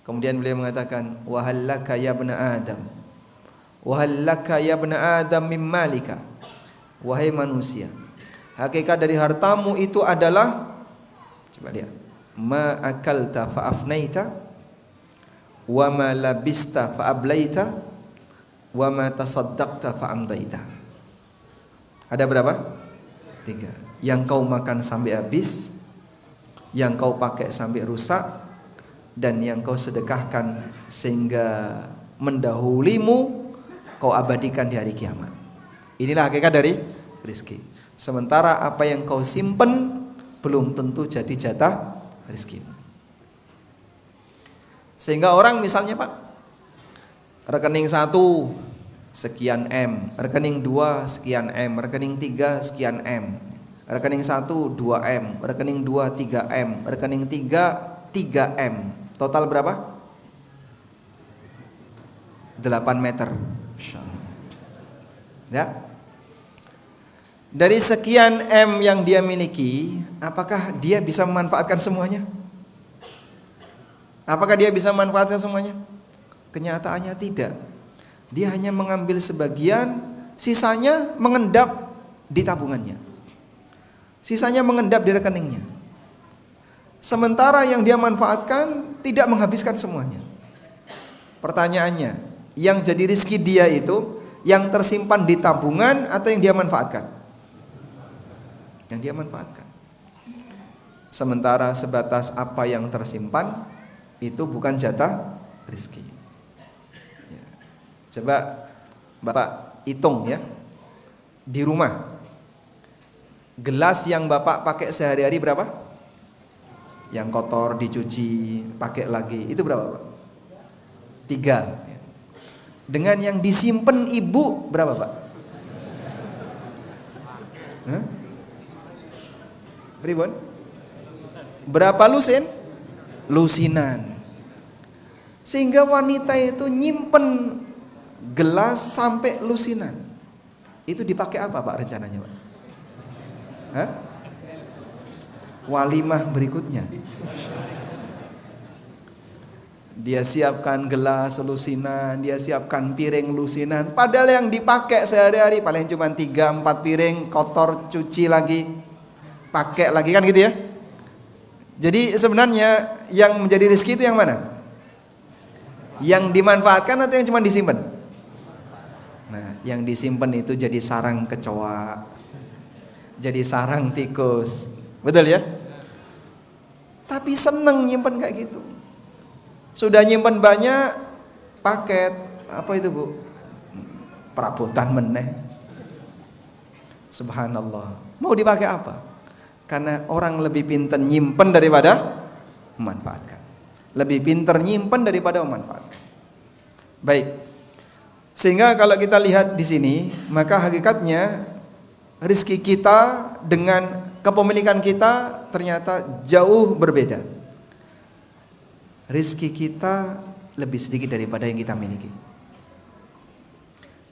Kemudian beliau mengatakan, wahallaka ya ibnu Adam, wahallaka ya ibnu Adam mim malika. Wahai manusia, hakikat dari hartamu itu adalah, coba lihat, ma akalta fa afnaita, wa ma labista fa ablaita, wa ma tasaddaqta fa amdaita. Ada berapa? 3. Yang kau makan sampai habis, yang kau pakai sampai rusak, dan yang kau sedekahkan sehingga mendahulimu, kau abadikan di hari kiamat. Inilah hakikat dari rezeki. Sementara apa yang kau simpen belum tentu jadi jatah rezekimu. Sehingga orang misalnya Pak, rekening 1 sekian M, rekening 2 sekian M, rekening 3 sekian M, rekening 1 2M, rekening 2 3M, rekening 3 3M. Total berapa? 8 meter. Ya. Dari sekian M yang dia miliki, apakah dia bisa memanfaatkan semuanya? Apakah dia bisa memanfaatkan semuanya? Kenyataannya tidak. Dia hanya mengambil sebagian, sisanya mengendap di tabungannya. Sisanya mengendap di rekeningnya. Sementara yang dia manfaatkan tidak menghabiskan semuanya. Pertanyaannya, yang jadi rezeki dia itu yang tersimpan di tabungan atau yang dia manfaatkan? Yang dia manfaatkan. Sementara sebatas apa yang tersimpan itu bukan jatah rezeki. Ya. Coba Bapak hitung ya, di rumah gelas yang Bapak pakai sehari-hari berapa? Yang kotor dicuci pakai lagi itu berapa Pak? 3. Dengan yang disimpan ibu berapa Pak? Hah? Beribun? Berapa lusin? Lusinan. Sehingga wanita itu nyimpen gelas sampai lusinan. Itu dipakai apa Pak rencananya Pak? Hah? Walimah berikutnya. Dia siapkan gelas lusinan, dia siapkan piring lusinan. Padahal yang dipakai sehari-hari paling cuma 3-4 piring, kotor, cuci lagi, pakai lagi, kan gitu ya. Jadi sebenarnya yang menjadi rezeki itu yang mana? Yang dimanfaatkan atau yang cuma disimpan? Nah, yang disimpan itu jadi sarang kecoa, jadi sarang tikus, betul ya? Tapi seneng nyimpen kayak gitu. Sudah nyimpen banyak paket, apa itu Bu? Perabotan meneh. Subhanallah. Mau dipakai apa? Karena orang lebih pintar nyimpen daripada memanfaatkan. Lebih pintar nyimpen daripada memanfaatkan. Baik. Sehingga kalau kita lihat di sini, maka hakikatnya rezeki kita dengan kepemilikan kita ternyata jauh berbeda. Rezeki kita lebih sedikit daripada yang kita miliki.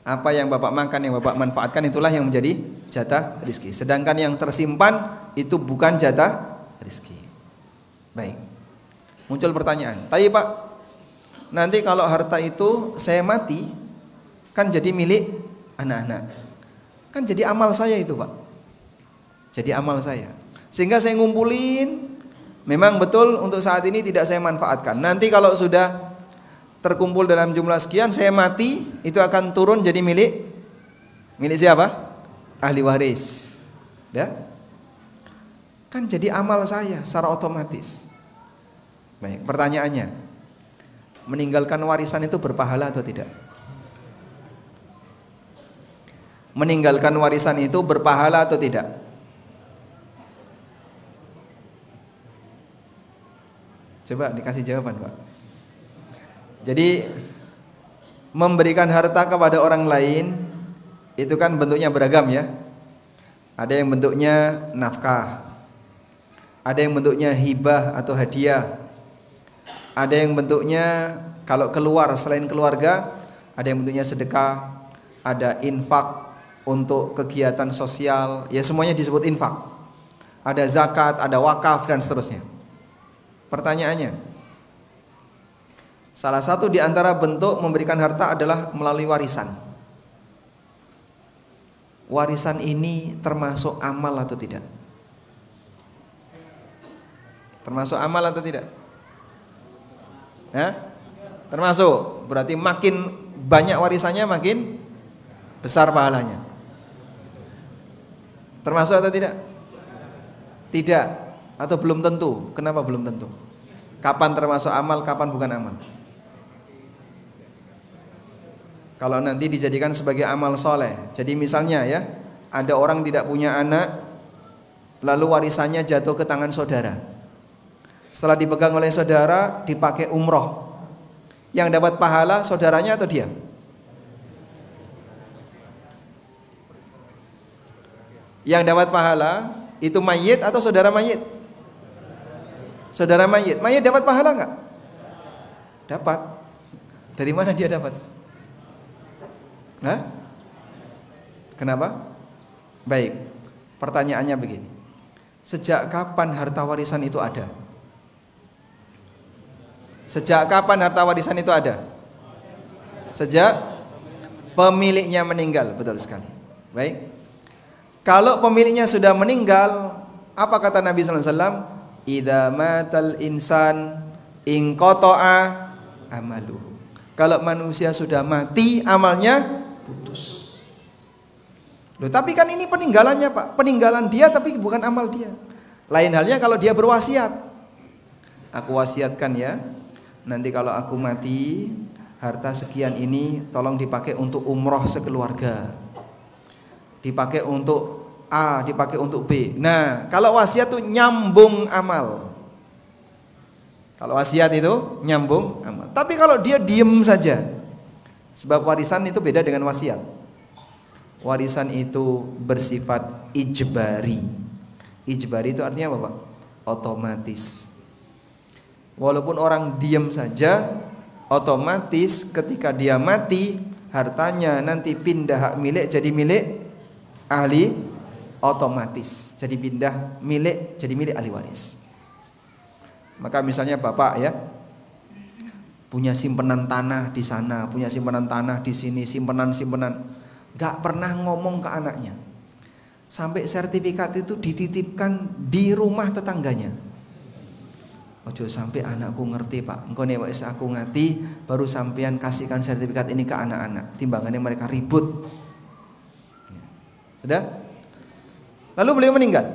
Apa yang Bapak makan, yang Bapak manfaatkan, itulah yang menjadi jatah rezeki. Sedangkan yang tersimpan itu bukan jatah rezeki. Baik. Muncul pertanyaan, tapi Pak, nanti kalau harta itu saya mati, kan jadi milik anak-anak. Kan jadi amal saya itu Pak. Jadi amal saya. Sehingga saya ngumpulin. Memang betul untuk saat ini tidak saya manfaatkan. Nanti kalau sudah terkumpul dalam jumlah sekian, saya mati, itu akan turun jadi milik siapa? Ahli waris. Ya? Kan jadi amal saya secara otomatis. Baik, pertanyaannya, meninggalkan warisan itu berpahala atau tidak? Meninggalkan warisan itu berpahala atau tidak? Coba dikasih jawaban Pak. Jadi memberikan harta kepada orang lain itu kan bentuknya beragam ya. Ada yang bentuknya nafkah, ada yang bentuknya hibah atau hadiah, ada yang bentuknya kalau keluar selain keluarga, ada yang bentuknya sedekah, ada infak untuk kegiatan sosial, ya semuanya disebut infak. Ada zakat, ada wakaf dan seterusnya. Pertanyaannya, salah satu di antara bentuk memberikan harta adalah melalui warisan. Warisan ini termasuk amal atau tidak? Termasuk amal atau tidak? Termasuk. Berarti makin banyak warisannya makin besar pahalanya. Termasuk atau tidak? Tidak. Atau belum tentu? Kenapa belum tentu? Kapan termasuk amal, kapan bukan amal? Kalau nanti dijadikan sebagai amal soleh. Jadi misalnya ya, ada orang tidak punya anak, lalu warisannya jatuh ke tangan saudara. Setelah dipegang oleh saudara, dipakai umroh. Yang dapat pahala saudaranya atau dia? Yang dapat pahala itu mayit atau saudara mayit? Saudara mayit. Mayit dapat pahala enggak? Dapat. Dari mana dia dapat? Hah? Kenapa? Baik, pertanyaannya begini. Sejak kapan harta warisan itu ada? Sejak kapan harta warisan itu ada? Sejak pemiliknya meninggal, betul sekali. Baik. Kalau pemiliknya sudah meninggal, apa kata Nabi sallallahu alaihi wasallam? Idza matal insan inqata'a amaluhu. Kalau manusia sudah mati, amalnya putus. Loh, tapi kan ini peninggalannya, Pak. Peninggalan dia tapi bukan amal dia. Lain halnya kalau dia berwasiat. Aku wasiatkan ya, nanti kalau aku mati, harta sekian ini tolong dipakai untuk umroh sekeluarga, dipakai untuk A, dipakai untuk B. Nah, kalau wasiat itu nyambung amal. Kalau wasiat itu nyambung amal. Tapi kalau dia diem saja, sebab warisan itu beda dengan wasiat. Warisan itu bersifat ijbari. Ijbari itu artinya apa, Pak? Otomatis. Walaupun orang diem saja, otomatis ketika dia mati, hartanya nanti pindah hak milik jadi milik ahli, otomatis jadi pindah milik jadi milik ahli waris. Maka misalnya bapak ya punya simpenan tanah di sana, punya simpenan tanah di sini, simpenan, gak pernah ngomong ke anaknya, sampai sertifikat itu dititipkan di rumah tetangganya. Ojo sampai anakku ngerti, Pak, engko nek wis aku ngati baru sampean kasihkan sertifikat ini ke anak-anak, timbangannya mereka ribut. Sudah? Lalu beliau meninggal.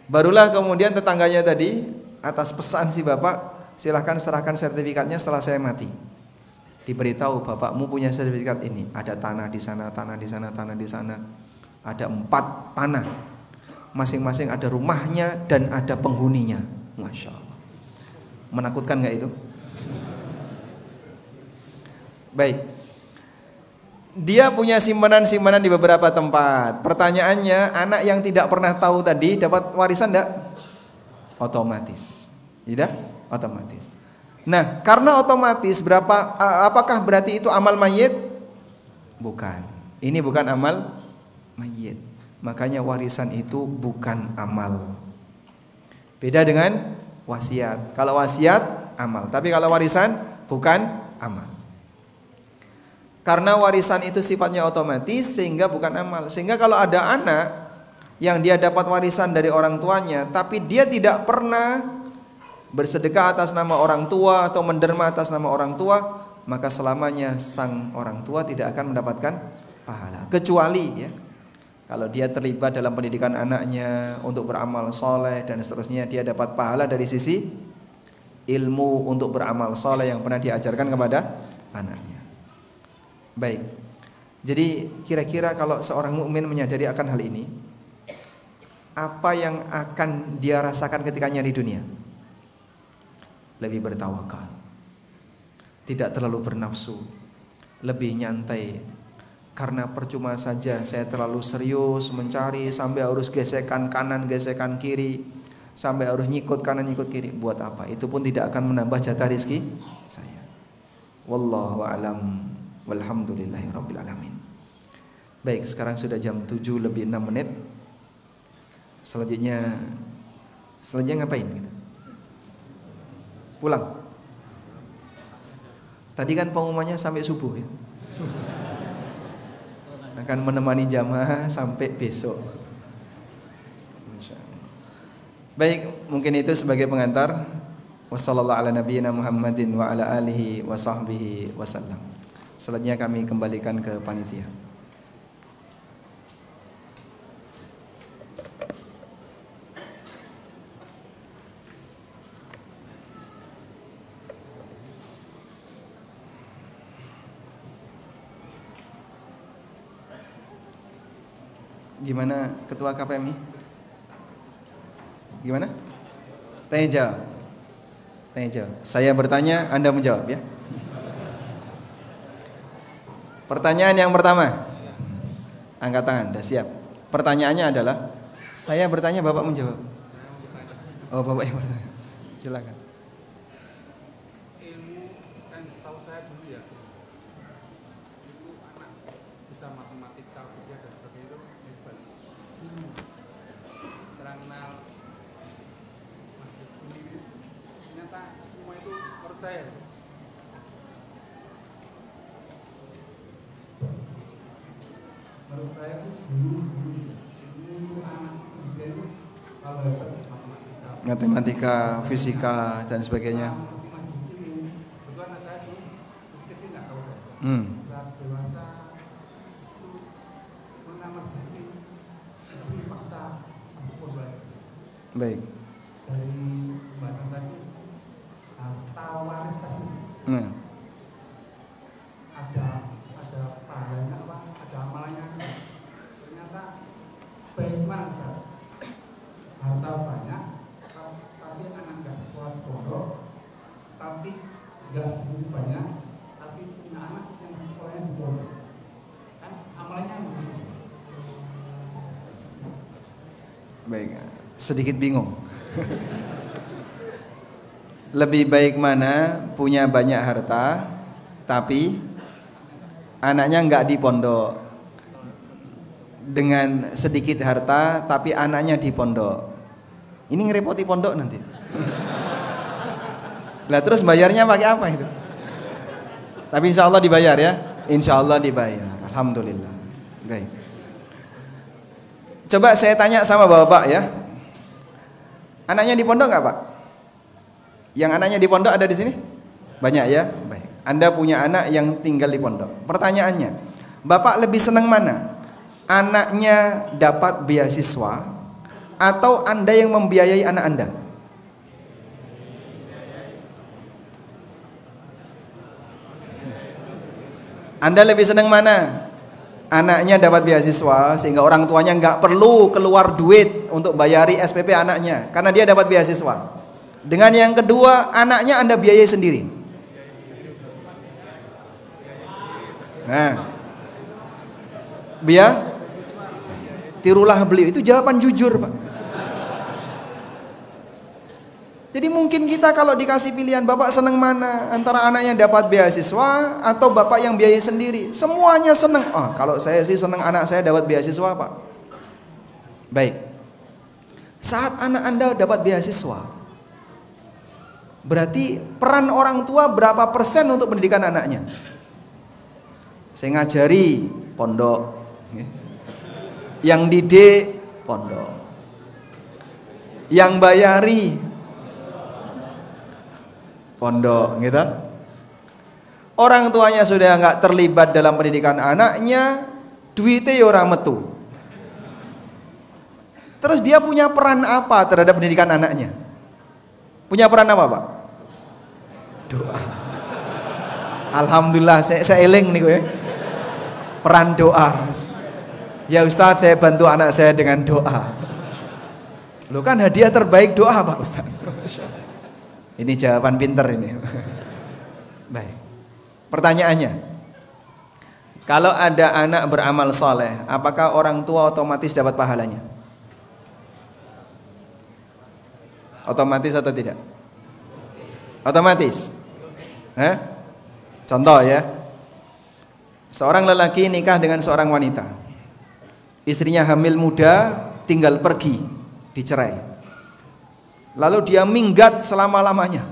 Barulah kemudian tetangganya tadi atas pesan si bapak, silahkan serahkan sertifikatnya setelah saya mati. Diberitahu, bapakmu punya sertifikat ini, ada tanah di sana, tanah di sana, tanah di sana. Ada 4 tanah, masing-masing ada rumahnya dan ada penghuninya. Masya Allah, menakutkan nggak itu? Baik, dia punya simpanan-simpanan di beberapa tempat. Pertanyaannya, anak yang tidak pernah tahu tadi dapat warisan enggak? Otomatis. Tidak? Otomatis. Nah, karena otomatis apakah berarti itu amal mayit? Bukan. Ini bukan amal mayit. Makanya warisan itu bukan amal. Beda dengan wasiat. Kalau wasiat amal, tapi kalau warisan bukan amal. Karena warisan itu sifatnya otomatis sehingga bukan amal. Sehingga kalau ada anak yang dia dapat warisan dari orang tuanya, tapi dia tidak pernah bersedekah atas nama orang tua atau menderma atas nama orang tua, maka selamanya sang orang tua tidak akan mendapatkan pahala. Kecuali ya, kalau dia terlibat dalam pendidikan anaknya untuk beramal soleh dan seterusnya, dia dapat pahala dari sisi ilmu untuk beramal soleh yang pernah diajarkan kepada anaknya. Baik, jadi kira-kira kalau seorang mukmin menyadari akan hal ini, apa yang akan dia rasakan ketika nyari dunia? Lebih bertawakal, tidak terlalu bernafsu, lebih nyantai. Karena percuma saja saya terlalu serius mencari sampai harus gesekan kanan, gesekan kiri, sampai harus nyikut kanan, nyikut kiri. Buat apa? Itu pun tidak akan menambah jatah rezeki saya. Wallahu a'lam. Walhamdulillahirabbil alamin. Baik, sekarang sudah jam 7 lebih 6 menit. Selanjutnya ngapain gitu? Pulang. Tadi kan pengumumannya sampai subuh ya. Akan menemani jamaah sampai besok. Baik, mungkin itu sebagai pengantar. Wassallallahu ala nabiyyina Muhammadin wa ala alihi wa sahbihi wasallam. Selanjutnya kami kembalikan ke panitia. Gimana Ketua KPMI? Gimana? Tanya jawab. Saya bertanya, Anda menjawab ya. Pertanyaan yang pertama, angkat tangan, sudah siap. Pertanyaannya adalah, saya bertanya, Bapak menjawab. Oh, Bapak yang bertanya. Silakan. Ilmu yang setahu saya dulu ya, itu anak bisa matematika, fisika dan sebagainya itu hebat. matematika, fisika dan sebagainya. Kedua anak saya itu masih kecil nggak tahu. Kelas dewasa itu mengamat sedikit, istri paksa masuk pondok. Baik. Dari pembahasan tadi, harta waris tadi ada pahalanya apa? Ada amalannya. Ternyata bagaimana kan? Harta banyak, tapi anak nggak sekolah pondok, tapi nggak segitu banyak, tapi punya anak yang sekolahnya di pondok. Kan amalannya begitu. Baik, sedikit bingung. Lebih baik mana punya banyak harta tapi anaknya nggak di pondok, dengan sedikit harta tapi anaknya di pondok? Ini ngerepoti pondok nanti. Lah terus bayarnya pakai apa itu? Tapi insya Allah dibayar ya. Insya Allah dibayar. Alhamdulillah. Baik. Coba saya tanya sama bapak ya. Anaknya di pondok nggak pak? Yang anaknya di pondok ada di sini? Banyak ya? Baik. Anda punya anak yang tinggal di pondok. Pertanyaannya, bapak lebih senang mana? Anaknya dapat beasiswa atau Anda yang membiayai anak Anda? Anda lebih senang mana? Anaknya dapat beasiswa sehingga orang tuanya nggak perlu keluar duit untuk bayari SPP anaknya karena dia dapat beasiswa. Dengan yang kedua, anaknya Anda biayai sendiri. Nah, tirulah beliau, itu jawaban jujur pak. Jadi mungkin kita kalau dikasih pilihan, bapak seneng mana antara anak yang dapat beasiswa atau bapak yang biayai sendiri? Semuanya seneng. Oh, kalau saya sih seneng anak saya dapat beasiswa pak. Baik. Saat anak Anda dapat beasiswa, berarti peran orang tua berapa persen untuk pendidikan anaknya? Saya ngajari pondok, yang didik pondok, yang bayari pondok, gitu. Orang tuanya sudah nggak terlibat dalam pendidikan anaknya, duitnya orang metu. Terus dia punya peran apa terhadap pendidikan anaknya? Punya peran apa pak? Doa. Alhamdulillah saya eling nih gue. Peran doa. Ya Ustadz, saya bantu anak saya dengan doa. Lu kan hadiah terbaik doa pak Ustadz. Ini jawaban pinter ini. Baik. Pertanyaannya, kalau ada anak beramal soleh, apakah orang tua otomatis dapat pahalanya? Otomatis atau tidak? Otomatis. Contoh ya, seorang lelaki nikah dengan seorang wanita, istrinya hamil muda, tinggal pergi, dicerai. Lalu dia minggat selama-lamanya,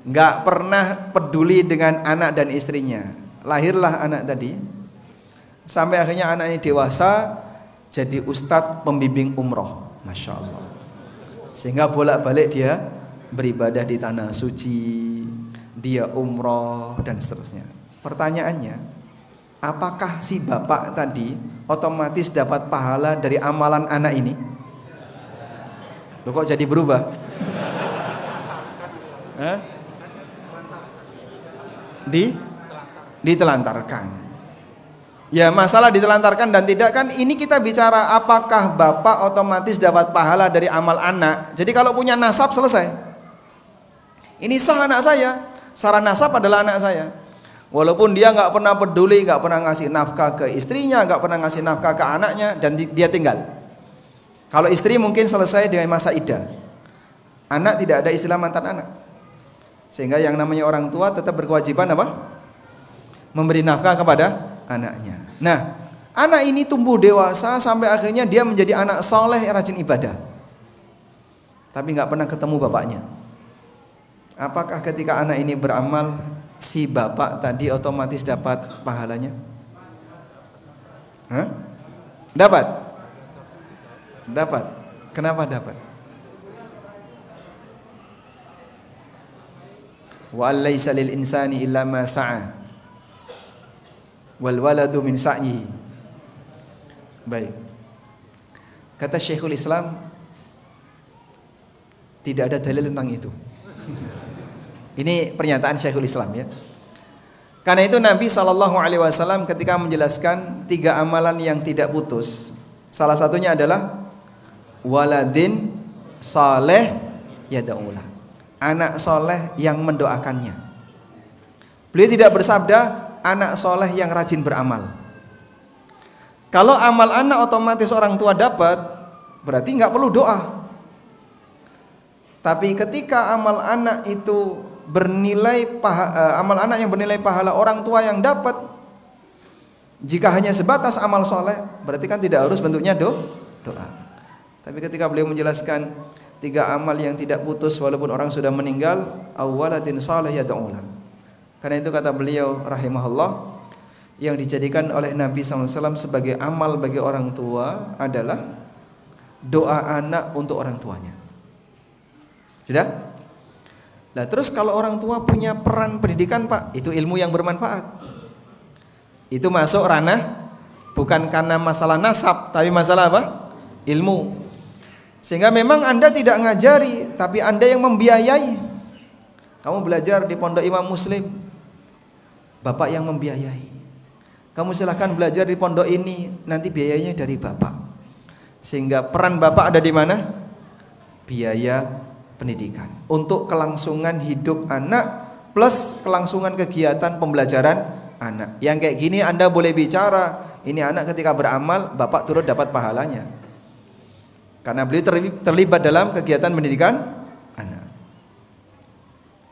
nggak pernah peduli dengan anak dan istrinya. Lahirlah anak tadi, sampai akhirnya anak ini dewasa, jadi ustadz pembimbing umroh, masya Allah. Sehingga bolak-balik dia beribadah di tanah suci, dia umroh dan seterusnya. Pertanyaannya, apakah si bapak tadi otomatis dapat pahala dari amalan anak ini? Loh kok jadi berubah? Ditelantarkan. Ya masalah ditelantarkan dan tidak kan ini kita bicara apakah bapak otomatis dapat pahala dari amal anak. Jadi kalau punya nasab selesai. Ini sah anak saya, secara nasab adalah anak saya. Walaupun dia nggak pernah peduli, nggak pernah ngasih nafkah ke istrinya, nggak pernah ngasih nafkah ke anaknya, dan dia tinggal. Kalau istri mungkin selesai dengan masa iddah. Anak tidak ada istilah mantan anak. Sehingga yang namanya orang tua tetap berkewajiban apa? Memberi nafkah kepada anaknya. Nah, anak ini tumbuh dewasa sampai akhirnya dia menjadi anak soleh yang rajin ibadah. Tapi nggak pernah ketemu bapaknya. Apakah ketika anak ini beramal, si bapak tadi otomatis dapat pahalanya? Dapat? Dapat. Kenapa dapat? Wa allaisa lil insani illa ma sa'a. Wal waladu min sa'yihi. Baik. Kata Syekhul Islam, tidak ada dalil tentang itu. Ini pernyataan Syekhul Islam ya. Karena itu Nabi SAW ketika menjelaskan 3 amalan yang tidak putus, salah satunya adalah waladin saleh yad'ulah, anak soleh yang mendoakannya. Beliau tidak bersabda anak soleh yang rajin beramal. Kalau amal anak otomatis orang tua dapat, berarti nggak perlu doa. Tapi ketika amal anak itu amal anak yang bernilai pahala orang tua yang dapat, jika hanya sebatas amal soleh, berarti kan tidak harus bentuknya doa. Tapi ketika beliau menjelaskan 3 amal yang tidak putus walaupun orang sudah meninggal, awwaladin salih yad'ulah. Karena itu kata beliau rahimahullah, yang dijadikan oleh Nabi SAW sebagai amal bagi orang tua adalah doa anak untuk orang tuanya. Sudah? Nah terus kalau orang tua punya peran pendidikan Pak, itu ilmu yang bermanfaat. Itu masuk ranah bukan karena masalah nasab, tapi masalah apa? Ilmu. Sehingga memang Anda tidak ngajari, tapi Anda yang membiayai. Kamu belajar di pondok Imam Muslim, Bapak yang membiayai. Kamu silahkan belajar di pondok ini, nanti biayanya dari Bapak. Sehingga peran Bapak ada di mana? Biaya pendidikan untuk kelangsungan hidup anak plus kelangsungan kegiatan pembelajaran anak. Yang kayak gini Anda boleh bicara, ini anak ketika beramal Bapak turut dapat pahalanya, karena beliau terlibat dalam kegiatan pendidikan anak.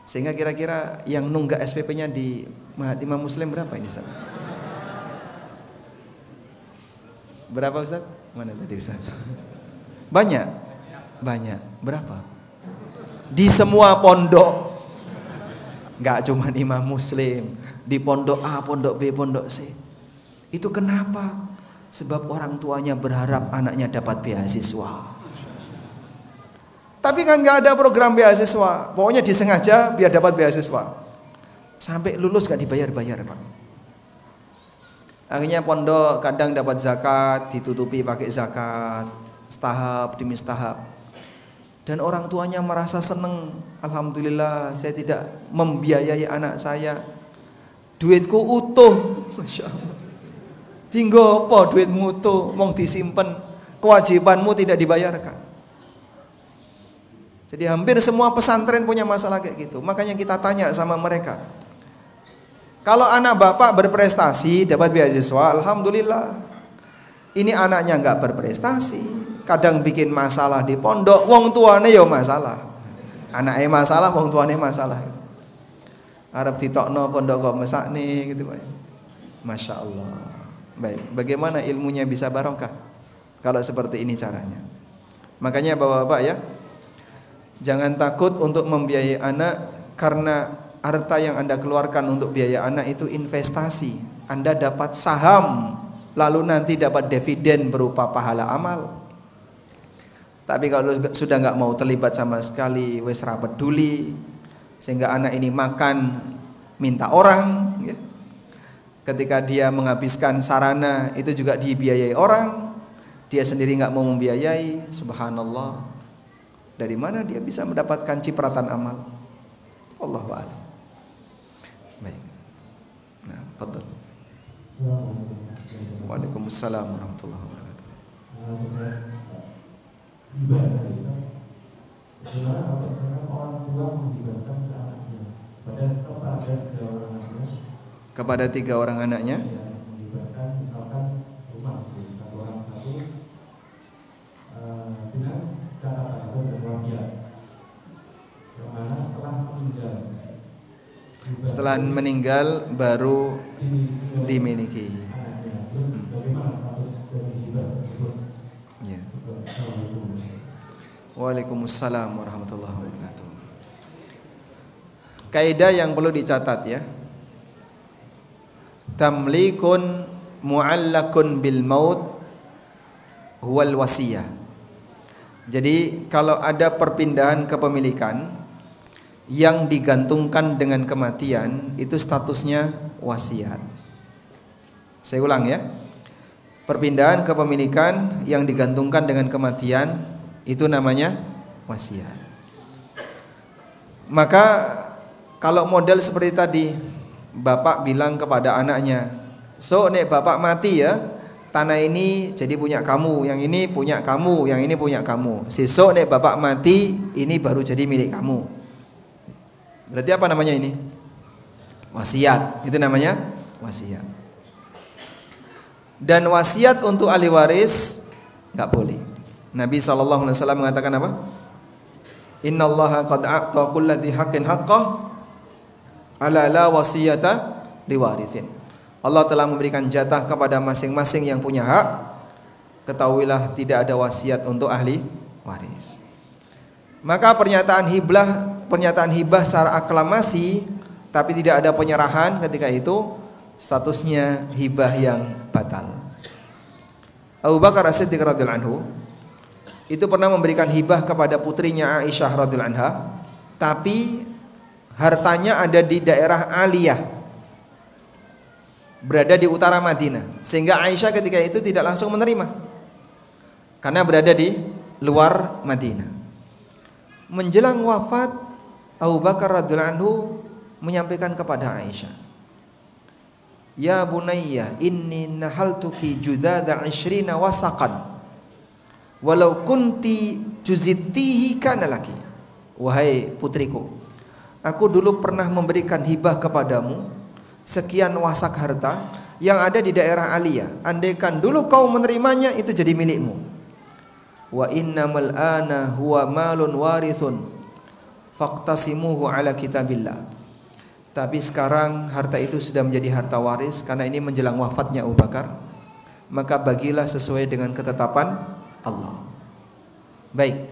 Sehingga kira-kira yang nunggak SPP-nya di Imam Muslim berapa ini Ustaz? Berapa Ustaz? Mana tadi Ustaz? Banyak? Banyak. Berapa? Di semua pondok, nggak cuma Imam Muslim, di pondok A, pondok B, pondok C. Itu kenapa? Sebab orang tuanya berharap anaknya dapat beasiswa. Tapi kan nggak ada program beasiswa, pokoknya disengaja biar dapat beasiswa. Sampai lulus nggak dibayar-bayar Pak. Akhirnya pondok kadang dapat zakat, ditutupi pakai zakat, setahap demi setahap. Dan orang tuanya merasa seneng, alhamdulillah saya tidak membiayai anak saya, duitku utuh, Masya Allah. Tinggal apa duitmu utuh, mau disimpan, kewajibanmu tidak dibayarkan. Jadi hampir semua pesantren punya masalah kayak gitu. Makanya kita tanya sama mereka, kalau anak bapak berprestasi dapat beasiswa, alhamdulillah. Ini anaknya nggak berprestasi, kadang bikin masalah di pondok, wong tuane yo masalah. Anaknya masalah, wong tuane masalah. Arab ditokno pondok kok mesakne gitu Pak. Masya Allah. Baik, bagaimana ilmunya bisa barokah kalau seperti ini caranya? Makanya Bapak-bapak ya, jangan takut untuk membiayai anak, karena harta yang Anda keluarkan untuk biaya anak itu investasi. Anda dapat saham, lalu nanti dapat dividen berupa pahala amal. Tapi kalau sudah nggak mau terlibat sama sekali, wes ra peduli, sehingga anak ini makan minta orang ya. Ketika dia menghabiskan sarana itu juga dibiayai orang, dia sendiri nggak mau membiayai, subhanallah. Dari mana dia bisa mendapatkan cipratan amal? Allahu a'lam. Baik. Nah, betul. Waalaikumsalam warahmatullahi wabarakatuh. Kepada 3 orang anaknya. Setelah meninggal baru dimiliki. Ya. Waalaikumsalam warahmatullahi wabarakatuh. Kaidah yang perlu dicatat ya. Tamlikun mu'allakun bil maut huwal wasiyah. Jadi kalau ada perpindahan kepemilikan yang digantungkan dengan kematian itu statusnya wasiat. Saya ulang ya. Perpindahan kepemilikan yang digantungkan dengan kematian itu namanya wasiat. Maka kalau model seperti tadi, bapak bilang kepada anaknya, "So nek bapak mati ya, tanah ini jadi punya kamu, yang ini punya kamu, yang ini punya kamu. Sesuk nek bapak mati, ini baru jadi milik kamu." Berarti apa namanya ini? Wasiat. Itu namanya wasiat. Dan wasiat untuk ahli waris enggak boleh. Nabi SAW mengatakan apa? Innallaha qad a'ta kulli haqqin haqqah ala la wasiyata liwarithin. Allah telah memberikan jatah kepada masing-masing yang punya hak. Ketahuilah tidak ada wasiat untuk ahli waris. Maka pernyataan hibah secara aklamasi tapi tidak ada penyerahan ketika itu statusnya hibah yang batal. Abu Bakar As-Siddiq radhiyallahu anhu itu pernah memberikan hibah kepada putrinya Aisyah radhiyallahu anha, tapi hartanya ada di daerah Aliyah, berada di utara Madinah, sehingga Aisyah ketika itu tidak langsung menerima karena berada di luar Madinah. Menjelang wafat, Abu Bakar radhiyallahu anhu menyampaikan kepada Aisyah, "Ya bunayya, inni nahaltuki juzada 20 wasaqan walau kunti juzittihi kana laki." Wahai putriku, aku dulu pernah memberikan hibah kepadamu sekian wasak harta yang ada di daerah Aliyah. Andaikan dulu kau menerimanya, itu jadi milikmu. Wa innamal ana huwa malun warithun faqtasimuhu ala kitabillah. Tapi sekarang harta itu sudah menjadi harta waris karena ini menjelang wafatnya Abu Bakar. Maka bagilah sesuai dengan ketetapan Allah. Baik.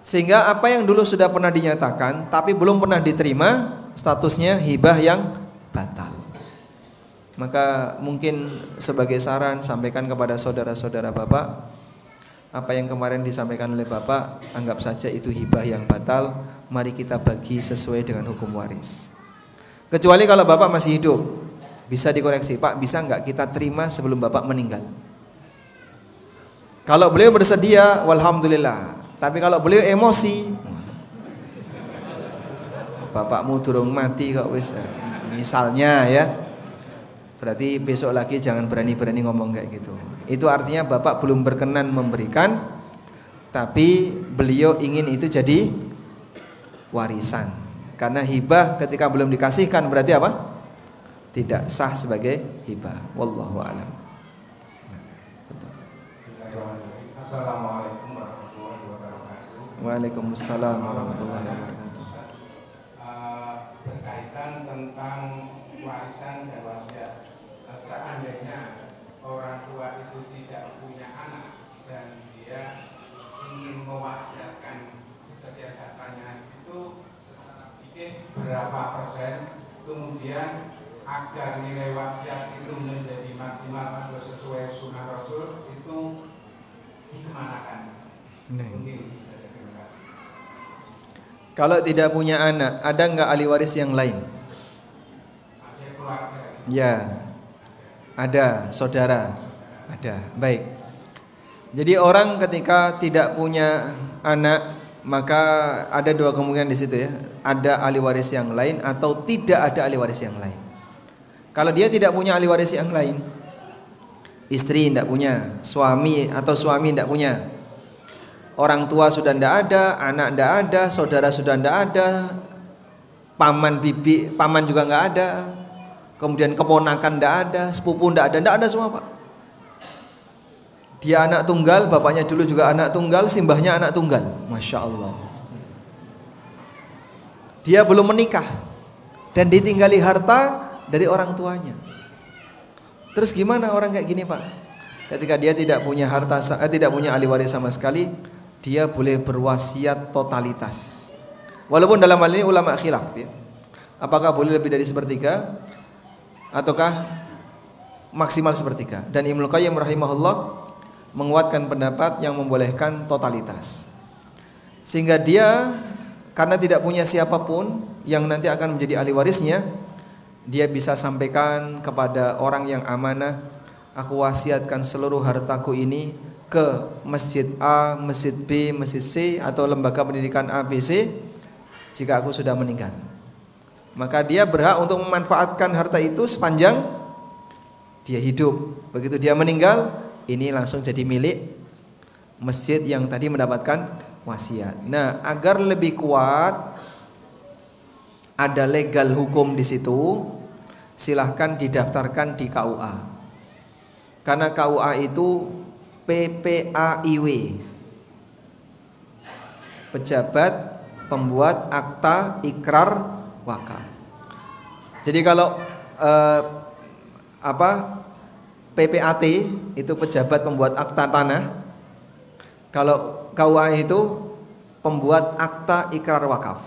Sehingga apa yang dulu sudah pernah dinyatakan tapi belum pernah diterima, statusnya hibah yang batal. Maka mungkin sebagai saran sampaikan kepada saudara-saudara Bapak, apa yang kemarin disampaikan oleh Bapak anggap saja itu hibah yang batal. Mari kita bagi sesuai dengan hukum waris. Kecuali kalau Bapak masih hidup, bisa dikoreksi, Pak, bisa enggak kita terima sebelum Bapak meninggal? Kalau beliau bersedia, walhamdulillah. Tapi kalau beliau emosi, bapakmu durung mati kok wis, misalnya ya, berarti besok lagi jangan berani-berani ngomong kayak gitu. Itu artinya bapak belum berkenan memberikan, tapi beliau ingin itu jadi warisan. Karena hibah ketika belum dikasihkan berarti apa? Tidak sah sebagai hibah. Wallahu a'lam. Assalamualaikum warahmatullahi wabarakatuh. Waalaikumsalam warahmatullahi wabarakatuh. Berkaitan tentang warisan dan wasiat. Seandainya orang tua itu tidak punya anak dan dia ingin mewasiatkan sebagian hartanya, itu bikin berapa persen, kemudian agar nilai wasiat itu menjadi maksimal atau sesuai sunnah Rasul, itu dikemanakan? Mungkin bisa terima kasih. Kalau tidak punya anak, ada enggak ahli waris yang lain? Ada keluarga. Ya, ada saudara, ada. Baik. Jadi orang ketika tidak punya anak, maka ada dua kemungkinan di situ ya. Ada ahli waris yang lain atau tidak ada ahli waris yang lain. Kalau dia tidak punya ahli waris yang lain, istri tidak punya, suami atau suami tidak punya, orang tua sudah tidak ada, anak tidak ada, saudara sudah tidak ada, paman bibi, paman juga nggak ada, kemudian keponakan tidak ada, sepupu tidak ada semua Pak. Dia anak tunggal, bapaknya dulu juga anak tunggal, simbahnya anak tunggal, masya Allah. Dia belum menikah dan ditinggali harta dari orang tuanya. Terus gimana orang kayak gini Pak? Ketika dia tidak punya harta, tidak punya ahli waris sama sekali, dia boleh berwasiat totalitas. Walaupun dalam hal ini ulama khilaf ya. Apakah boleh lebih dari sepertiga ataukah maksimal sepertiga? Dan Ibnu Qayyim rahimahullah menguatkan pendapat yang membolehkan totalitas. Sehingga dia karena tidak punya siapapun yang nanti akan menjadi ahli warisnya, dia bisa sampaikan kepada orang yang amanah, aku wasiatkan seluruh hartaku ini ke masjid A, masjid B, masjid C atau lembaga pendidikan ABC jika aku sudah meninggal. Maka dia berhak untuk memanfaatkan harta itu sepanjang dia hidup. Begitu dia meninggal, ini langsung jadi milik masjid yang tadi mendapatkan wasiat. Nah, agar lebih kuat, ada legal hukum di situ, silahkan didaftarkan di KUA. Karena KUA itu PPAIW, pejabat pembuat akta ikrar wakaf. Jadi kalau PPAT itu pejabat pembuat akta tanah, kalau KUA itu pembuat akta ikrar wakaf.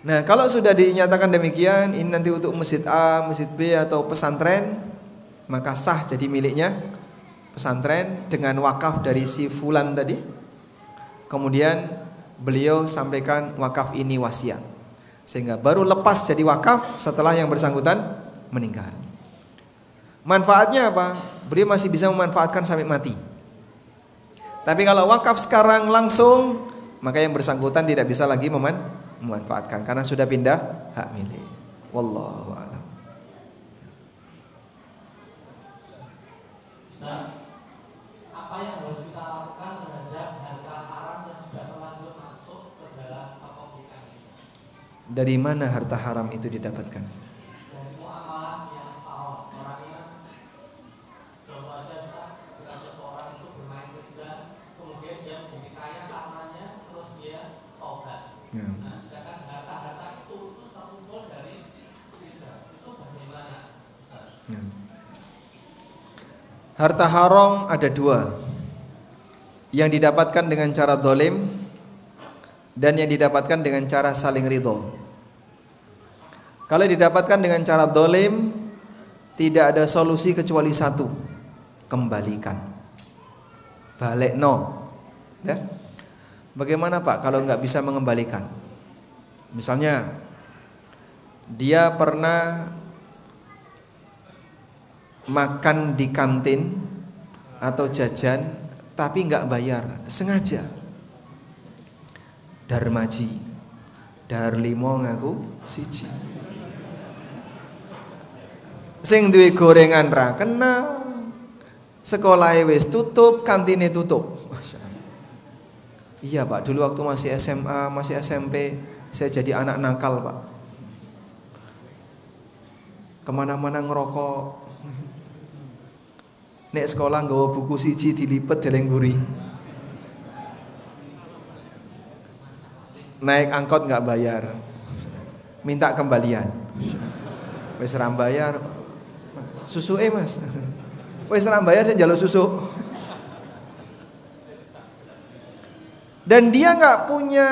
Nah, kalau sudah dinyatakan demikian, ini nanti untuk masjid A, masjid B atau pesantren, maka sah jadi miliknya pesantren dengan wakaf dari si fulan tadi. Kemudian beliau sampaikan wakaf ini wasiat, sehingga baru lepas jadi wakaf setelah yang bersangkutan meninggal. Manfaatnya apa? Beliau masih bisa memanfaatkan sampai mati. Tapi kalau wakaf sekarang langsung, maka yang bersangkutan tidak bisa lagi memanfaatkan karena sudah pindah hak milik. Wallahu a'lam. Nah, apa yang harus kita lakukan terhadap harta haram yang sudah terlanjur masuk ke dalam kepemilikan? Dari mana harta haram itu didapatkan? Dari muamalah yang haram. Orangnya contoh aja kita seseorang itu bermain riba, kemudian dia menjadi kaya karenanya, terus dia taubat. Ya. Nah, sedangkan harta-harta itu terkumpul dari riba. Itu bagaimana? Ya. Harta haram ada dua, yang didapatkan dengan cara dolim dan yang didapatkan dengan cara saling ridho. Kalau didapatkan dengan cara dolim, tidak ada solusi kecuali satu, kembalikan, balik no. Ya? Bagaimana Pak kalau nggak bisa mengembalikan? Misalnya dia pernah makan di kantin atau jajan tapi nggak bayar, sengaja. Darmaji, dar limo ngaku siji. Sing duwe gorengan ra kena, sekolahe wis tutup, kantine tutup. Iya Pak, dulu waktu masih SMA, masih SMP, saya jadi anak nakal Pak. Kemana-mana ngerokok. Nek sekolah nggawa buku siji dilipet deleng mburi. Naik angkot nggak bayar, minta kembalian. Wis ra bayar, susuke Mas. Wis ra bayar saya njaluk susu. Dan dia nggak punya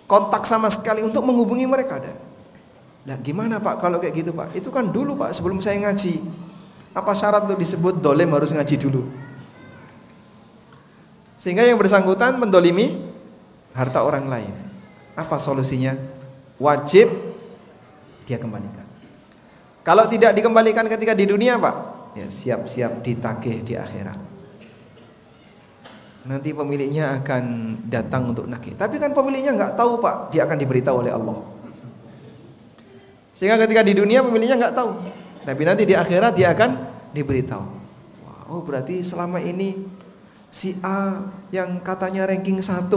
kontak sama sekali untuk menghubungi mereka. Nah gimana Pak kalau kayak gitu Pak? Itu kan dulu Pak sebelum saya ngaji. Apa syarat untuk disebut dolim harus ngaji dulu? Sehingga yang bersangkutan mendolimi harta orang lain. Apa solusinya? Wajib dia kembalikan. Kalau tidak dikembalikan ketika di dunia Pak, ya siap-siap ditagih di akhirat. Nanti pemiliknya akan datang untuk nagih. Tapi kan pemiliknya nggak tahu Pak, dia akan diberitahu oleh Allah. Sehingga ketika di dunia pemiliknya nggak tahu. Tapi nanti di akhirat dia akan diberitahu. Wow, berarti selama ini si A yang katanya ranking 1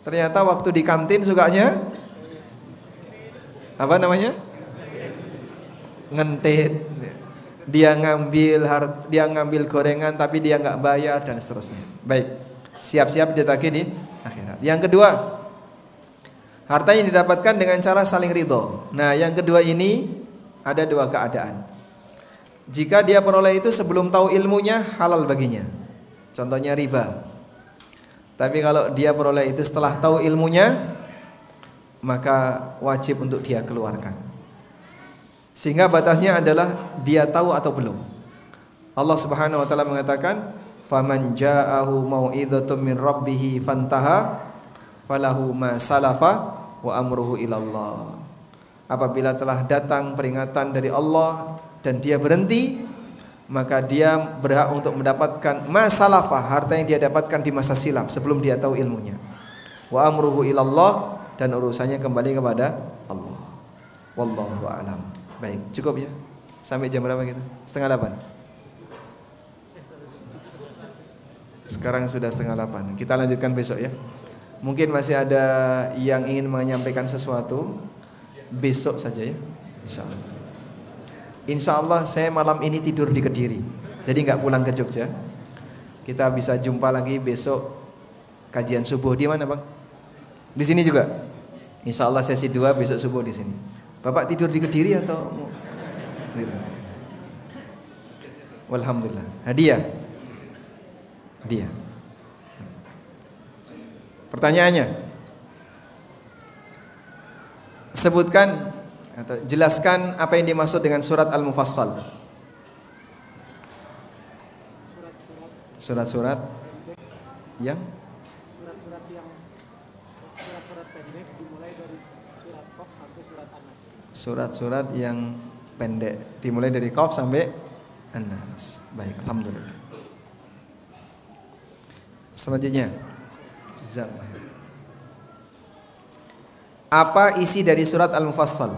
ternyata waktu di kantin sukanya apa namanya? Ngentit. Dia ngambil gorengan tapi dia nggak bayar dan seterusnya. Baik, siap-siap ditagih di akhirat. Yang kedua, harta yang didapatkan dengan cara saling ridho. Nah, yang kedua ini ada dua keadaan. Jika dia peroleh itu sebelum tahu ilmunya, halal baginya. Contohnya riba. Tapi kalau dia peroleh itu setelah tahu ilmunya, maka wajib untuk dia keluarkan. Sehingga batasnya adalah dia tahu atau belum. Allah Subhanahu wa taala mengatakan, faman ja'ahu mau'izatun min rabbih fantaha falahu ma salafa wa amruhu ilallah. Apabila telah datang peringatan dari Allah dan dia berhenti, maka dia berhak untuk mendapatkan ma salafa, harta yang dia dapatkan di masa silam sebelum dia tahu ilmunya. Wa amruhu ilallah, dan urusannya kembali kepada Allah. Wallahu a'lam. Baik, cukup ya. Sampai jam berapa kita? 7:30. Sekarang sudah 7:30. Kita lanjutkan besok ya. Mungkin masih ada yang ingin menyampaikan sesuatu, besok saja ya. Insyaallah. Insyaallah saya malam ini tidur di Kediri, jadi nggak pulang ke Jogja. Kita bisa jumpa lagi besok kajian subuh di mana, Bang? Di sini juga. Insyaallah sesi 2 besok subuh di sini. Bapak tidur di Kediri atau mau? Walhamdulillah. Hadiah. Pertanyaannya, sebutkan atau jelaskan apa yang dimaksud dengan surat Al-Mufassal. Surat-surat yang surat-surat pendek dimulai dari surat Qaf sampai surat An-Nas. Surat-surat yang pendek dimulai dari Qaf sampai An-Nas. Baik, alhamdulillah. Selanjutnya, apa isi dari surat Al-Mufassal?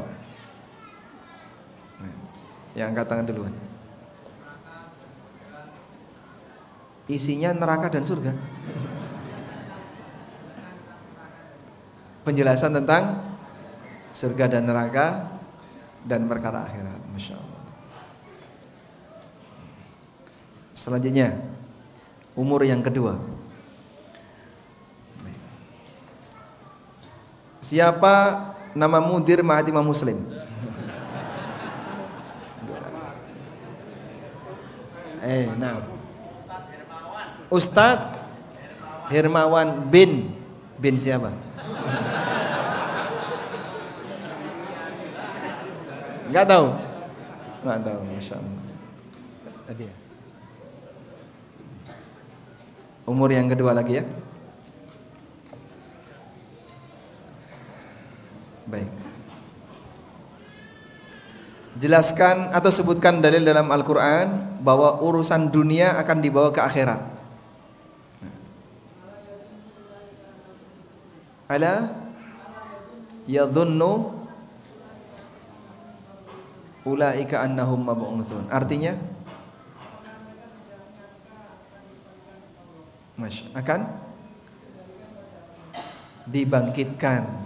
Yang angkat tangan duluan. Isinya neraka dan surga. Penjelasan tentang surga dan neraka dan perkara akhirat. Masya Allah. Selanjutnya, umur yang kedua. Siapa nama mudir Mahathir Muslim? Nah, Ustadz Hermawan bin siapa? Enggak tahu. Masya Allah. Tadi ya. Umur yang kedua lagi ya. Baik. Jelaskan atau sebutkan dalil dalam Al-Quran bahwa urusan dunia akan dibawa ke akhirat. Ala yadhunnu ulaika annahum mab'utsun. Artinya akan dibangkitkan.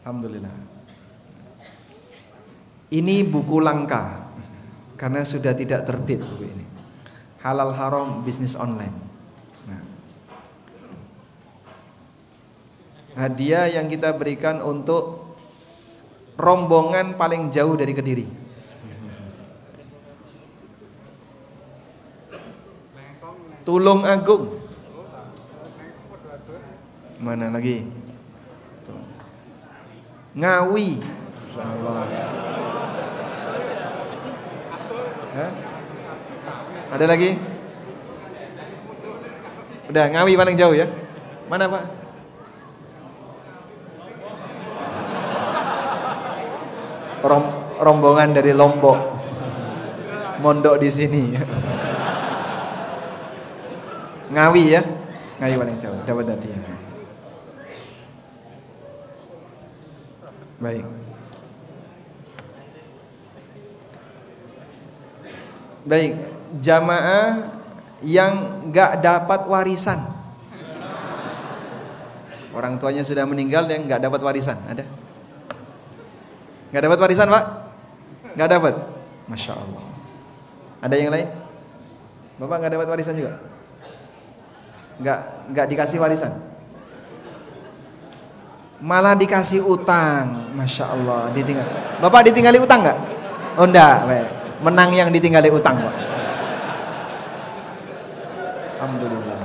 Alhamdulillah. Ini buku langka karena sudah tidak terbit buku ini. Halal Haram Bisnis Online. Hadiah yang kita berikan untuk rombongan paling jauh dari Kediri. Tulung Agung. Mana lagi? Ngawi. Ada lagi? Udah, Ngawi paling jauh ya. Mana Pak? Rombongan dari Lombok mondok di sini. Ngawi ya, Ngawi paling jauh. Dapat hadiah. Baik. Baik, jamaah yang nggak dapat warisan. Orang tuanya sudah meninggal dan nggak dapat warisan, ada? Nggak dapat warisan, Pak? Nggak dapat. Masya Allah. Ada yang lain? Bapak nggak dapat warisan juga? Nggak dikasih warisan? Malah dikasih utang. Masya Allah, ditinggal. Bapak ditinggali utang nggak? Oh enggak, menang yang ditinggali utang, Pak. Alhamdulillah.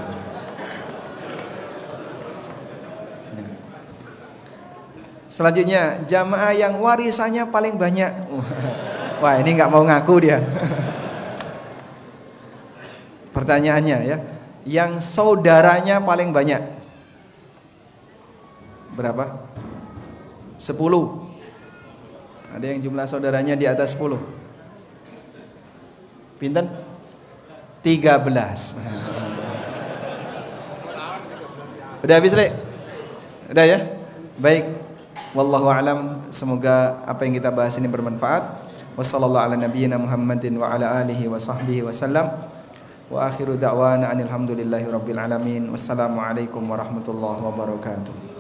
Selanjutnya, jamaah yang warisannya paling banyak. Wah, ini nggak mau ngaku dia. Pertanyaannya ya, yang saudaranya paling banyak berapa? 10. Ada yang jumlah saudaranya di atas 10? Pinten? 13. Udah habis, Lek? Udah ya? Baik. Wallahu a'lam. Semoga apa yang kita bahas ini bermanfaat. Wassallallahu ala nabiyyina Muhammadin wa ala alihi wa sahbihi wasallam. Wa akhiru da'wana anil hamdulillahi rabbil alamin. Wassalamualaikum warahmatullahi wabarakatuh.